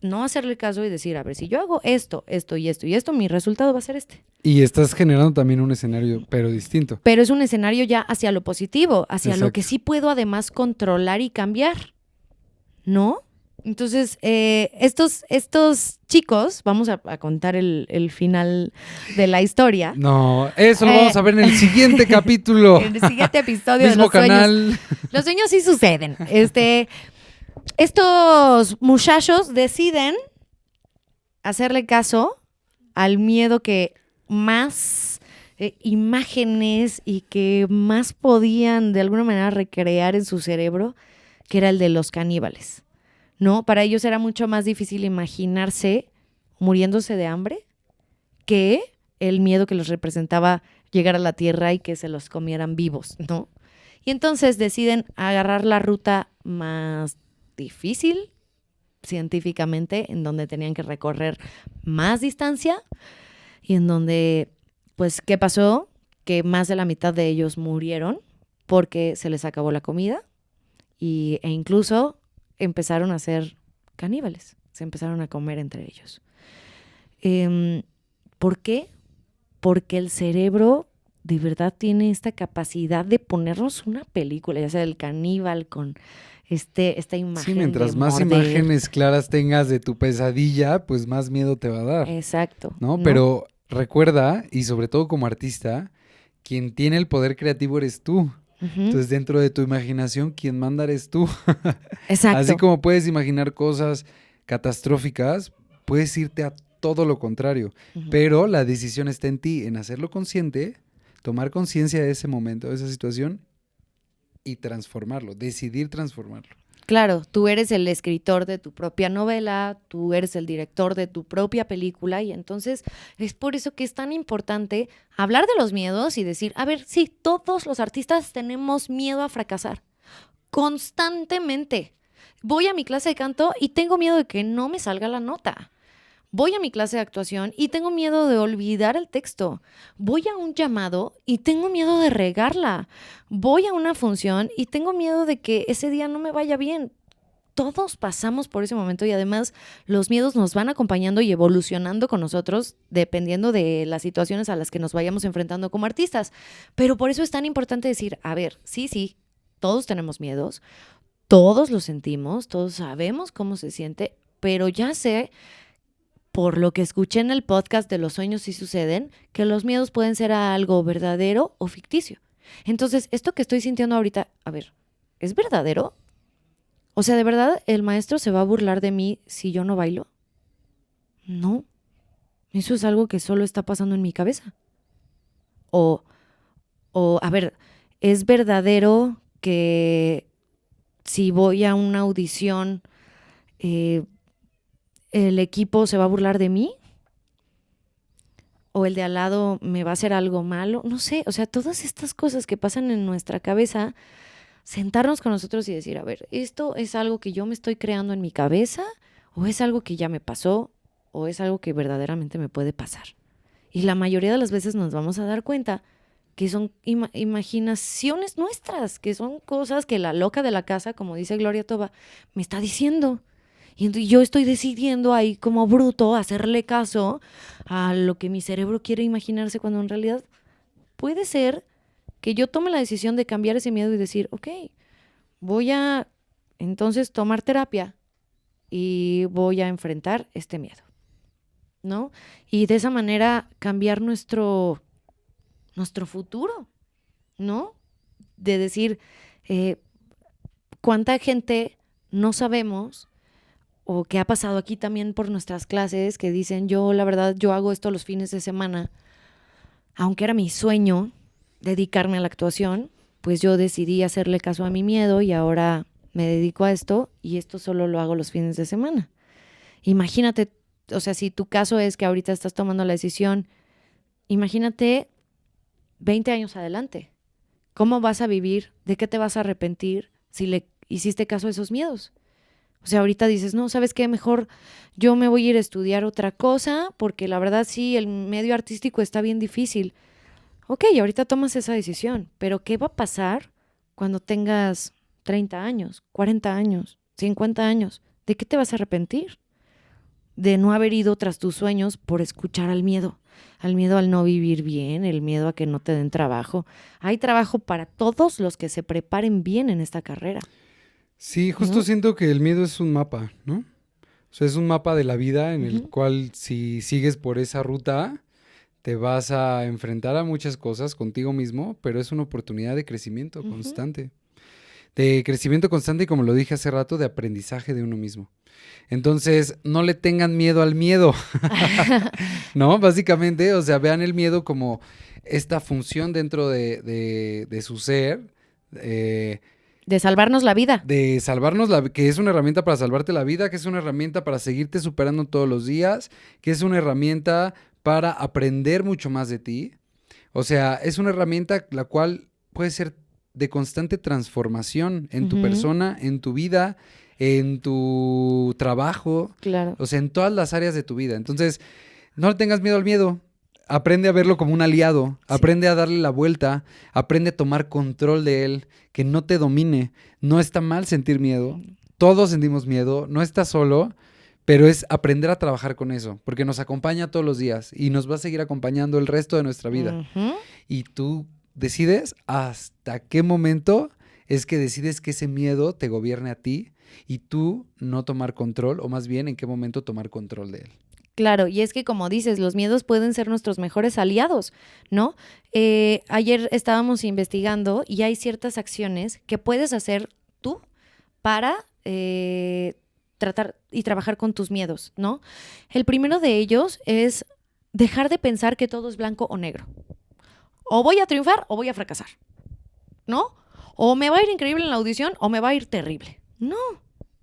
No hacerle caso y decir, a ver, si yo hago esto, esto y esto y esto, mi resultado va a ser este. Y estás generando también un escenario, pero distinto. Pero es un escenario ya hacia lo positivo, hacia lo Exacto. que sí puedo además controlar y cambiar, ¿no? Entonces, estos chicos, vamos a contar el final de la historia. No, eso lo vamos a ver en el siguiente capítulo. En el siguiente episodio de Mismo los sueños. canal. Los sueños sí suceden. Estos muchachos deciden hacerle caso al miedo que más imágenes y que más podían de alguna manera recrear en su cerebro, que era el de los caníbales, ¿no? Para ellos era mucho más difícil imaginarse muriéndose de hambre que el miedo que les representaba llegar a la tierra y que se los comieran vivos, ¿no? Y entonces deciden agarrar la ruta más difícil científicamente, en donde tenían que recorrer más distancia y en donde, pues, ¿qué pasó? Que más de la mitad de ellos murieron porque se les acabó la comida e incluso empezaron a ser caníbales, se empezaron a comer entre ellos. ¿Por qué? Porque el cerebro de verdad tiene esta capacidad de ponernos una película, ya sea el caníbal con esta imagen. Sí, mientras de más morder. imágenes claras tengas de tu pesadilla, pues más miedo te va a dar. Exacto. ¿No? Pero recuerda, y sobre todo como artista, quien tiene el poder creativo eres tú. Ujú. Entonces, dentro de tu imaginación, quien manda eres tú. Exacto. Así como puedes imaginar cosas catastróficas, puedes irte a todo lo contrario. Ujú. Pero la decisión está en ti, en hacerlo consciente, tomar conciencia de ese momento, de esa situación y transformarlo, decidir transformarlo. Claro, tú eres el escritor de tu propia novela, tú eres el director de tu propia película y entonces es por eso que es tan importante hablar de los miedos y decir, a ver, sí, todos los artistas tenemos miedo a fracasar constantemente. Voy a mi clase de canto y tengo miedo de que no me salga la nota. Voy a mi clase de actuación y tengo miedo de olvidar el texto. Voy a un llamado y tengo miedo de regarla. Voy a una función y tengo miedo de que ese día no me vaya bien. Todos pasamos por ese momento y además los miedos nos van acompañando y evolucionando con nosotros dependiendo de las situaciones a las que nos vayamos enfrentando como artistas. Pero por eso es tan importante decir, a ver, sí, todos tenemos miedos, todos los sentimos, todos sabemos cómo se siente, pero ya sé por lo que escuché en el podcast de Los sueños sí suceden, que los miedos pueden ser algo verdadero o ficticio. Entonces, esto que estoy sintiendo ahorita, a ver, ¿es verdadero? O sea, ¿de verdad el maestro se va a burlar de mí si yo no bailo? No, eso es algo que solo está pasando en mi cabeza. O, a ver, ¿es verdadero que si voy a una audición, eh, el equipo se va a burlar de mí? O el de al lado me va a hacer algo malo, no sé, o sea, todas estas cosas que pasan en nuestra cabeza, sentarnos con nosotros y decir, a ver, ¿esto es algo que yo me estoy creando en mi cabeza o es algo que ya me pasó o es algo que verdaderamente me puede pasar? Y la mayoría de las veces nos vamos a dar cuenta que son imaginaciones nuestras, que son cosas que la loca de la casa, como dice Gloria Toba, me está diciendo. Y yo estoy decidiendo ahí como bruto hacerle caso a lo que mi cerebro quiere imaginarse cuando en realidad puede ser que yo tome la decisión de cambiar ese miedo y decir, ok, voy a entonces tomar terapia y voy a enfrentar este miedo, ¿no? Y de esa manera cambiar nuestro futuro, ¿no? De decir, eh, cuánta gente no sabemos o que ha pasado aquí también por nuestras clases que dicen, yo la verdad, yo hago esto los fines de semana, aunque era mi sueño dedicarme a la actuación, pues yo decidí hacerle caso a mi miedo y ahora me dedico a esto y esto solo lo hago los fines de semana. Imagínate, o sea, si tu caso es que ahorita estás tomando la decisión, imagínate 20 años adelante. ¿Cómo vas a vivir? ¿De qué te vas a arrepentir si le hiciste caso a esos miedos? O sea, ahorita dices, no, ¿sabes qué? Mejor yo me voy a ir a estudiar otra cosa porque la verdad sí, el medio artístico está bien difícil. Ok, ahorita tomas esa decisión, pero ¿qué va a pasar cuando tengas 30 años, 40 años, 50 años? ¿De qué te vas a arrepentir? De no haber ido tras tus sueños por escuchar al miedo al no vivir bien, el miedo a que no te den trabajo. Hay trabajo para todos los que se preparen bien en esta carrera. Sí, justo ¿No? siento que el miedo es un mapa, ¿no? O sea, es un mapa de la vida en el Ujú. cual si sigues por esa ruta, te vas a enfrentar a muchas cosas contigo mismo, pero es una oportunidad de crecimiento Ujú. constante. De crecimiento constante y, como lo dije hace rato, de aprendizaje de uno mismo. Entonces, no le tengan miedo al miedo, ¿no? Básicamente, o sea, vean el miedo como esta función dentro de su ser, eh, De salvarnos la vida. de salvarnos que es una herramienta para salvarte la vida, que es una herramienta para seguirte superando todos los días, que es una herramienta para aprender mucho más de ti. O sea, es una herramienta la cual puede ser de constante transformación en tu Ujú. persona, en tu vida, en tu trabajo, Claro. o sea, en todas las áreas de tu vida. Entonces, no le tengas miedo al miedo. Aprende a verlo como un aliado, Sí. aprende a darle la vuelta, aprende a tomar control de él, que no te domine. No está mal sentir miedo, todos sentimos miedo, no estás solo, pero es aprender a trabajar con eso, porque nos acompaña todos los días y nos va a seguir acompañando el resto de nuestra vida. Ujú. Y tú decides hasta qué momento es que decides que ese miedo te gobierne a ti y tú no tomar control, o más bien en qué momento tomar control de él. Claro, y es que como dices, los miedos pueden ser nuestros mejores aliados, ¿no? Ayer estábamos investigando y hay ciertas acciones que puedes hacer tú para tratar y trabajar con tus miedos, ¿no? El primero de ellos es dejar de pensar que todo es blanco o negro. O voy a triunfar o voy a fracasar, ¿no? O me va a ir increíble en la audición o me va a ir terrible. No.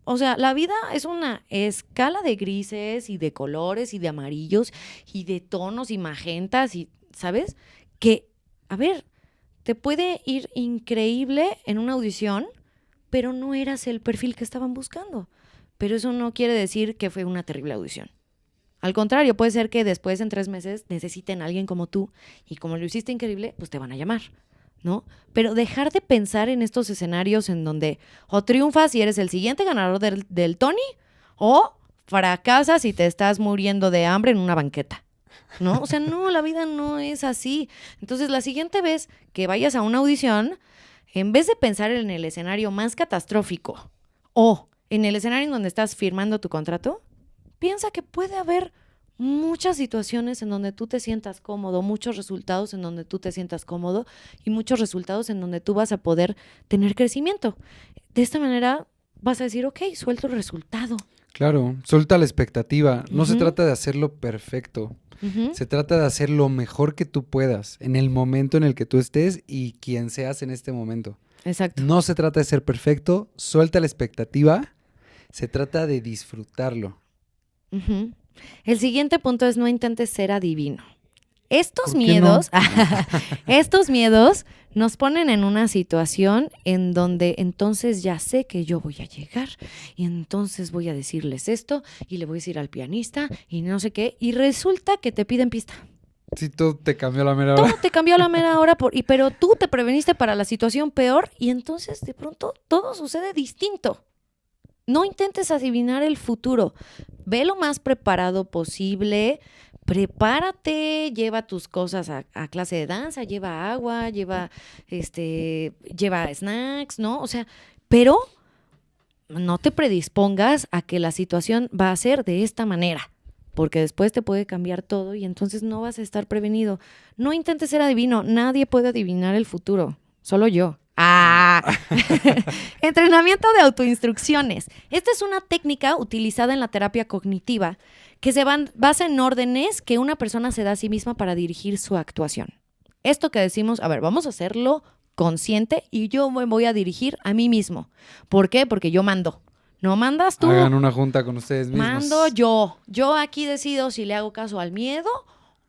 O sea, la vida es una escala de grises y de colores y de amarillos y de tonos y magentas y, ¿sabes? Que, a ver, te puede ir increíble en una audición, pero no eras el perfil que estaban buscando. Pero eso no quiere decir que fue una terrible audición. Al contrario, puede ser que después en 3 meses necesiten a alguien como tú y como lo hiciste increíble, pues te van a llamar, ¿no? Pero dejar de pensar en estos escenarios en donde o triunfas y eres el siguiente ganador del Tony o fracasas y te estás muriendo de hambre en una banqueta, ¿no? O sea, no, la vida no es así. Entonces, la siguiente vez que vayas a una audición, en vez de pensar en el escenario más catastrófico o en el escenario en donde estás firmando tu contrato, piensa que puede haber muchas situaciones en donde tú te sientas cómodo, muchos resultados en donde tú te sientas cómodo y muchos resultados en donde tú vas a poder tener crecimiento. De esta manera vas a decir, ok, suelto el resultado. Claro, suelta la expectativa. No se Ujú. trata de hacerlo perfecto. Ujú. Se trata de hacer lo mejor que tú puedas en el momento en el que tú estés y quien seas en este momento. Exacto. No se trata de ser perfecto, suelta la expectativa. Se trata de disfrutarlo. Ujú. El siguiente punto es no intentes ser adivino. Estos ¿Por qué no? miedos, estos miedos nos ponen en una situación en donde entonces ya sé que yo voy a llegar y entonces voy a decirles esto y le voy a decir al pianista y no sé qué y resulta que te piden pista. Sí, todo te cambió la mera Todo hora. te cambió a la mera hora, pero tú te preveniste para la situación peor y entonces de pronto todo sucede distinto. No intentes adivinar el futuro. Ve lo más preparado posible. Prepárate, lleva tus cosas a clase de danza, lleva agua, lleva snacks, ¿no? O sea, pero no te predispongas a que la situación va a ser de esta manera, porque después te puede cambiar todo y entonces no vas a estar prevenido. No intentes ser adivino, nadie puede adivinar el futuro, solo yo. Entrenamiento de autoinstrucciones. Esta es una técnica utilizada en la terapia cognitiva que basa en órdenes que una persona se da a sí misma para dirigir su actuación. Esto que decimos, a ver, vamos a hacerlo consciente y yo me voy a dirigir a mí mismo. ¿Por qué? Porque yo mando. No mandas tú, Hagan una junta con ustedes mismos. mando yo. Yo aquí decido si le hago caso al miedo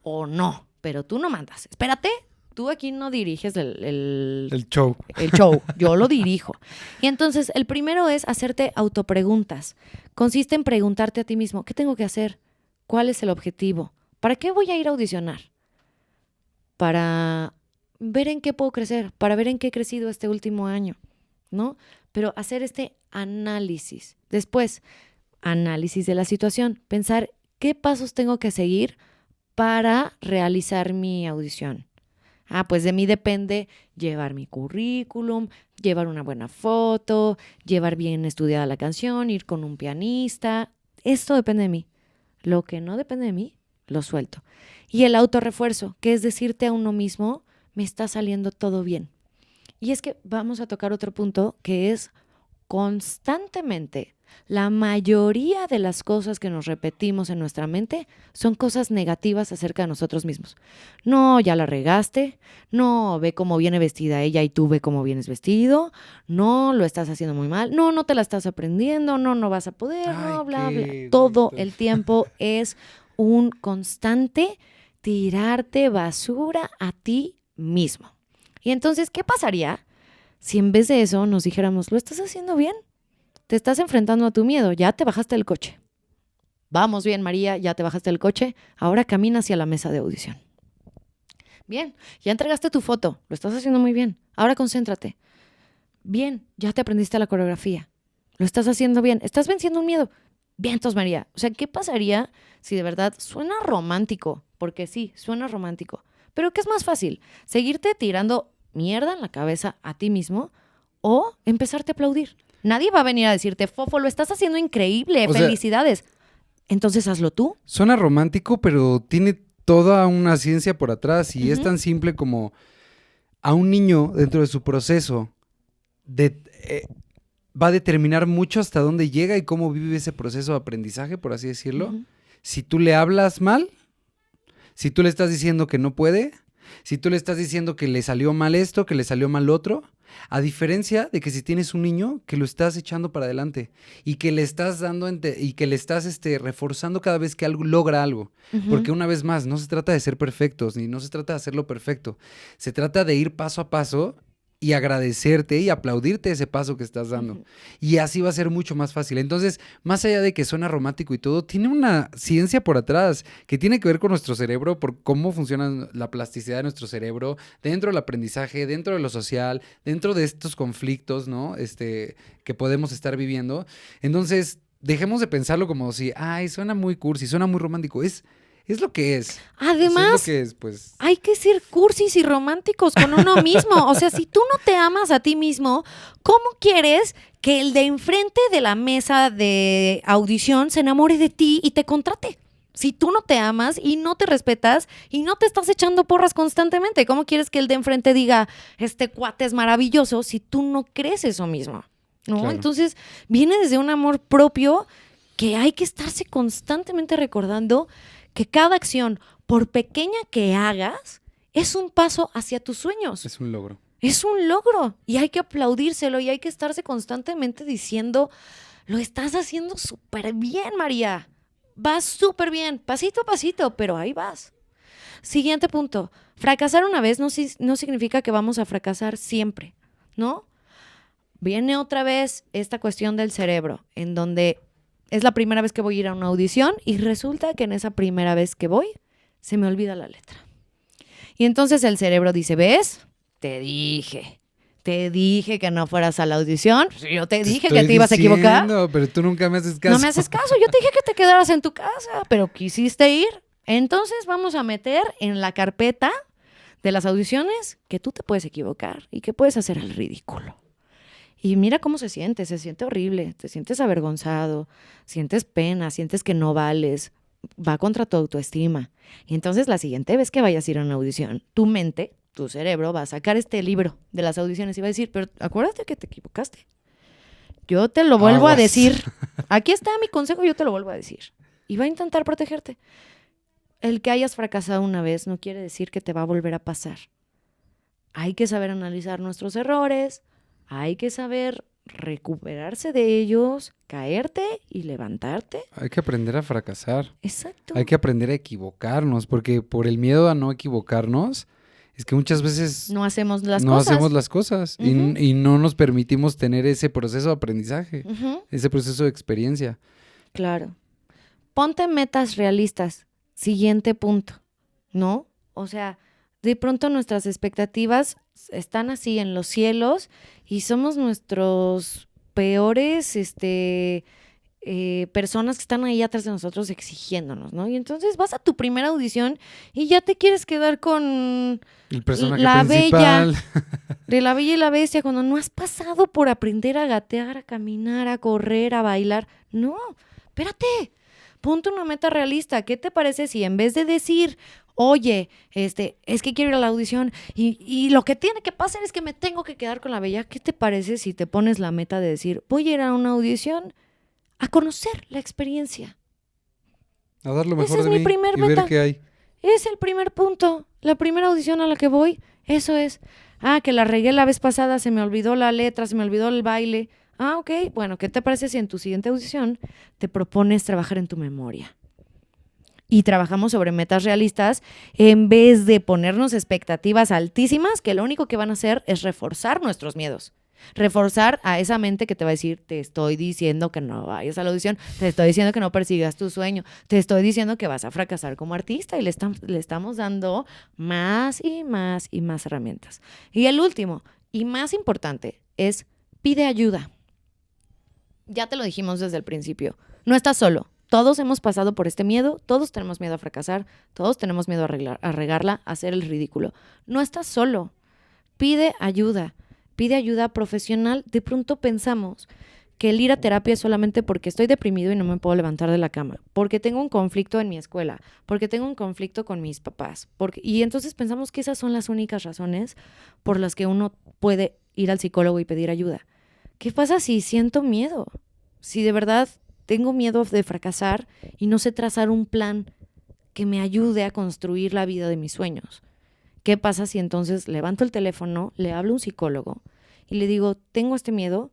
o no, pero tú no mandas. Espérate. Tú aquí no diriges El show. el show, yo lo dirijo. Y entonces, el primero es hacerte autopreguntas. Consiste en preguntarte a ti mismo, ¿qué tengo que hacer? ¿Cuál es el objetivo? ¿Para qué voy a ir a audicionar? Para ver en qué puedo crecer, para ver en qué he crecido este último año, ¿no? Pero hacer este análisis. Después, análisis de la situación. Pensar qué pasos tengo que seguir para realizar mi audición. Pues de mí depende llevar mi currículum, llevar una buena foto, llevar bien estudiada la canción, ir con un pianista. Esto depende de mí. Lo que no depende de mí, lo suelto. Y el autorrefuerzo, que es decirte a uno mismo, me está saliendo todo bien. Y es que vamos a tocar otro punto que es constantemente. La mayoría de las cosas que nos repetimos en nuestra mente son cosas negativas acerca de nosotros mismos. No, ya la regaste. No, ve cómo viene vestida ella y tú ve cómo vienes vestido. No, lo estás haciendo muy mal. No, no te la estás aprendiendo. No, no vas a poder. Ay, No, bla, bla. qué Todo gusto. el tiempo es un constante tirarte basura a ti mismo. Y entonces, ¿qué pasaría si en vez de eso nos dijéramos, lo estás haciendo bien? Te estás enfrentando a tu miedo, ya te bajaste del coche. Vamos bien, María, ya te bajaste del coche, ahora camina hacia la mesa de audición. Bien, ya entregaste tu foto, lo estás haciendo muy bien, ahora concéntrate. Bien, ya te aprendiste la coreografía, lo estás haciendo bien, estás venciendo un miedo. Vientos, María. O sea, ¿qué pasaría si de verdad suena romántico? Porque sí, suena romántico. Pero ¿qué es más fácil? ¿Seguirte tirando mierda en la cabeza a ti mismo o empezarte a aplaudir? Nadie va a venir a decirte, Fofo, lo estás haciendo increíble, O sea, felicidades. Entonces hazlo tú. Suena romántico, pero tiene toda una ciencia por atrás y es Ujú. tan simple como a un niño dentro de su proceso de, va a determinar mucho hasta dónde llega y cómo vive ese proceso de aprendizaje, por así decirlo. Ujú. Si tú le hablas mal, si tú le estás diciendo que no puede, si tú le estás diciendo que le salió mal esto, que le salió mal otro, a diferencia de que si tienes un niño que lo estás echando para adelante y que le estás dando y que le estás reforzando cada vez que algo logra algo. Ujú. Porque una vez más, no se trata de ser perfectos, ni no se trata de hacerlo perfecto. Se trata de ir paso a paso y agradecerte y aplaudirte ese paso que estás dando. Ujú. Y así va a ser mucho más fácil. Entonces, más allá de que suena romántico y todo, tiene una ciencia por atrás que tiene que ver con nuestro cerebro, por cómo funciona la plasticidad de nuestro cerebro, dentro del aprendizaje, dentro de lo social, dentro de estos conflictos, ¿no? Que podemos estar viviendo. Entonces, dejemos de pensarlo como si, ay, suena muy cursi, suena muy romántico. Es lo que es. O sea, es lo Además, que es, pues. hay que ser cursis y románticos con uno mismo. O sea, si tú no te amas a ti mismo, ¿cómo quieres que el de enfrente de la mesa de audición se enamore de ti y te contrate? Si tú no te amas y no te respetas y no te estás echando porras constantemente, ¿cómo quieres que el de enfrente diga, este cuate es maravilloso si tú no crees eso mismo? ¿No? Claro. Entonces, viene desde un amor propio que hay que estarse constantemente recordando que cada acción, por pequeña que hagas, es un paso hacia tus sueños. Es un logro. Es un logro y hay que aplaudírselo y hay que estarse constantemente diciendo, lo estás haciendo súper bien, María. Vas súper bien, pasito a pasito, pero ahí vas. Siguiente punto. Fracasar una vez no significa que vamos a fracasar siempre, ¿no? Viene otra vez esta cuestión del cerebro, en donde es la primera vez que voy a ir a una audición y resulta que en esa primera vez que voy se me olvida la letra. Y entonces el cerebro dice, ¿ves? Te dije que no fueras a la audición. Yo te dije que te ibas a equivocar. Pero tú nunca me haces caso. No me haces caso, yo te dije que te quedaras en tu casa, pero quisiste ir. Entonces vamos a meter en la carpeta de las audiciones que tú te puedes equivocar y que puedes hacer el ridículo. Y mira cómo se siente horrible, te sientes avergonzado, sientes pena, sientes que no vales, va contra tu autoestima. Y entonces la siguiente vez que vayas a ir a una audición, tu mente, tu cerebro va a sacar este libro de las audiciones y va a decir, pero acuérdate que te equivocaste. Yo te lo vuelvo Aguas. a decir. Aquí está mi consejo, yo te lo vuelvo a decir. Y va a intentar protegerte. El que hayas fracasado una vez no quiere decir que te va a volver a pasar. Hay que saber analizar nuestros errores, hay que saber recuperarse de ellos, caerte y levantarte. Hay que aprender a fracasar. Exacto. Hay que aprender a equivocarnos, porque por el miedo a no equivocarnos, es que muchas veces No hacemos las no cosas. hacemos las cosas Ujú. y no nos permitimos tener ese proceso de aprendizaje, Ujú. ese proceso de experiencia. Claro. Ponte metas realistas. Siguiente punto, ¿no? O sea, de pronto nuestras expectativas están así en los cielos y somos nuestros peores personas que están ahí atrás de nosotros exigiéndonos, ¿no? Y entonces vas a tu primera audición y ya te quieres quedar con El personaje la principal. de La Bella y la Bestia cuando no has pasado por aprender a gatear, a caminar, a correr, a bailar. No, espérate. Ponte una meta realista. ¿Qué te parece si en vez de decir, oye, es que quiero ir a la audición y lo que tiene que pasar es que me tengo que quedar con la Bella? ¿Qué te parece si te pones la meta de decir, voy a ir a una audición a conocer la experiencia? A dar lo mejor Esa es de mi mí primer y meta. ver qué hay. Es el primer punto. La primera audición a la que voy, eso es. Ah, que la regué la vez pasada, se me olvidó la letra, se me olvidó el baile. Ah, ok. Bueno, ¿qué te parece si en tu siguiente audición te propones trabajar en tu memoria? Y trabajamos sobre metas realistas en vez de ponernos expectativas altísimas que lo único que van a hacer es reforzar nuestros miedos. Reforzar a esa mente que te va a decir, te estoy diciendo que no vayas a la audición, te estoy diciendo que no persigas tu sueño, te estoy diciendo que vas a fracasar como artista y le estamos dando más y más y más herramientas. Y el último y más importante es pide ayuda. Ya te lo dijimos desde el principio, no estás solo. Todos hemos pasado por este miedo, todos tenemos miedo a fracasar, todos tenemos miedo a regarla, a hacer el ridículo. No estás solo, pide ayuda profesional. De pronto pensamos que el ir a terapia es solamente porque estoy deprimido y no me puedo levantar de la cama, porque tengo un conflicto en mi escuela, porque tengo un conflicto con mis papás. Y entonces pensamos que esas son las únicas razones por las que uno puede ir al psicólogo y pedir ayuda. ¿Qué pasa si siento miedo? Si de verdad tengo miedo de fracasar y no sé trazar un plan que me ayude a construir la vida de mis sueños. ¿Qué pasa si entonces levanto el teléfono, le hablo a un psicólogo y le digo, tengo este miedo,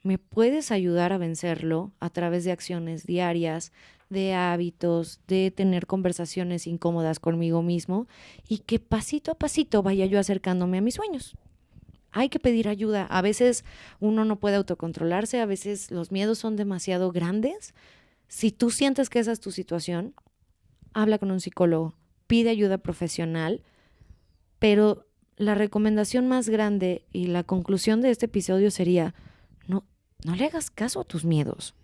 ¿me puedes ayudar a vencerlo a través de acciones diarias, de hábitos, de tener conversaciones incómodas conmigo mismo y que pasito a pasito vaya yo acercándome a mis sueños? Hay que pedir ayuda. A veces uno no puede autocontrolarse, a veces los miedos son demasiado grandes. Si tú sientes que esa es tu situación, habla con un psicólogo, pide ayuda profesional, pero la recomendación más grande y la conclusión de este episodio sería, no le hagas caso a tus miedos.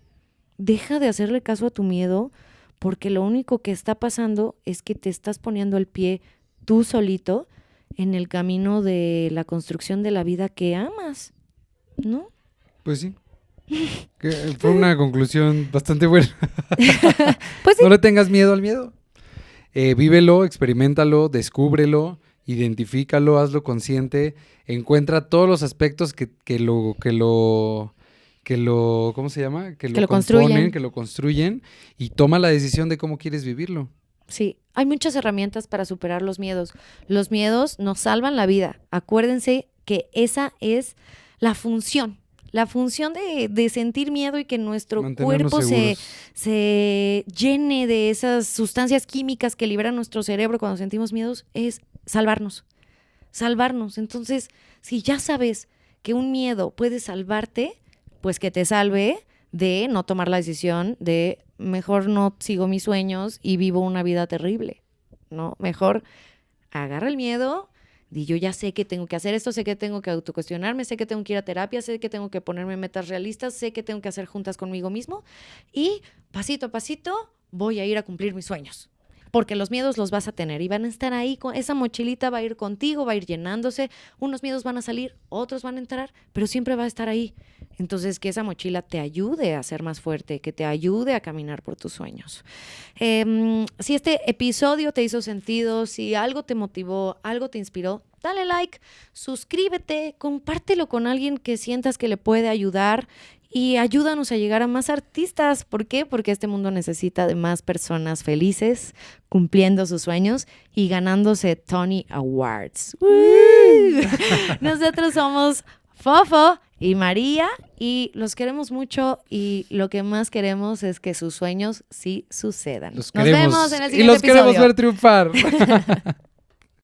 Deja de hacerle caso a tu miedo porque lo único que está pasando es que te estás poniendo el pie tú solito en el camino de la construcción de la vida que amas, ¿no? Pues sí. Que fue una conclusión bastante buena. Pues sí. No le tengas miedo al miedo. Vívelo, experiméntalo, descúbrelo, identifícalo, hazlo consciente, encuentra todos los aspectos que lo, ¿cómo se llama? Que lo componen, que lo construyen y toma la decisión de cómo quieres vivirlo. Sí, hay muchas herramientas para superar los miedos. Los miedos nos salvan la vida. Acuérdense que esa es la función. La función de sentir miedo y que nuestro cuerpo se llene de esas sustancias químicas que libera nuestro cerebro cuando sentimos miedos es salvarnos. Salvarnos. Entonces, si ya sabes que un miedo puede salvarte, pues que te salve de no tomar la decisión de mejor no sigo mis sueños y vivo una vida terrible, ¿no? Mejor agarra el miedo. Y yo ya sé que tengo que hacer esto, sé que tengo que autocuestionarme, sé que tengo que ir a terapia, sé que tengo que ponerme metas realistas, sé que tengo que hacer juntas conmigo mismo y pasito a pasito voy a ir a cumplir mis sueños. Porque los miedos los vas a tener y van a estar ahí, esa mochilita va a ir contigo, va a ir llenándose, unos miedos van a salir, otros van a entrar, pero siempre va a estar ahí. Entonces, que esa mochila te ayude a ser más fuerte, que te ayude a caminar por tus sueños. Si este episodio te hizo sentido, si algo te motivó, algo te inspiró, dale like, suscríbete, compártelo con alguien que sientas que le puede ayudar y ayúdanos a llegar a más artistas. ¿Por qué? Porque este mundo necesita de más personas felices, cumpliendo sus sueños y ganándose Tony Awards. Nosotros somos Fofo y María y los queremos mucho y lo que más queremos es que sus sueños sí sucedan. Nos vemos en el siguiente episodio. Y los queremos ver triunfar.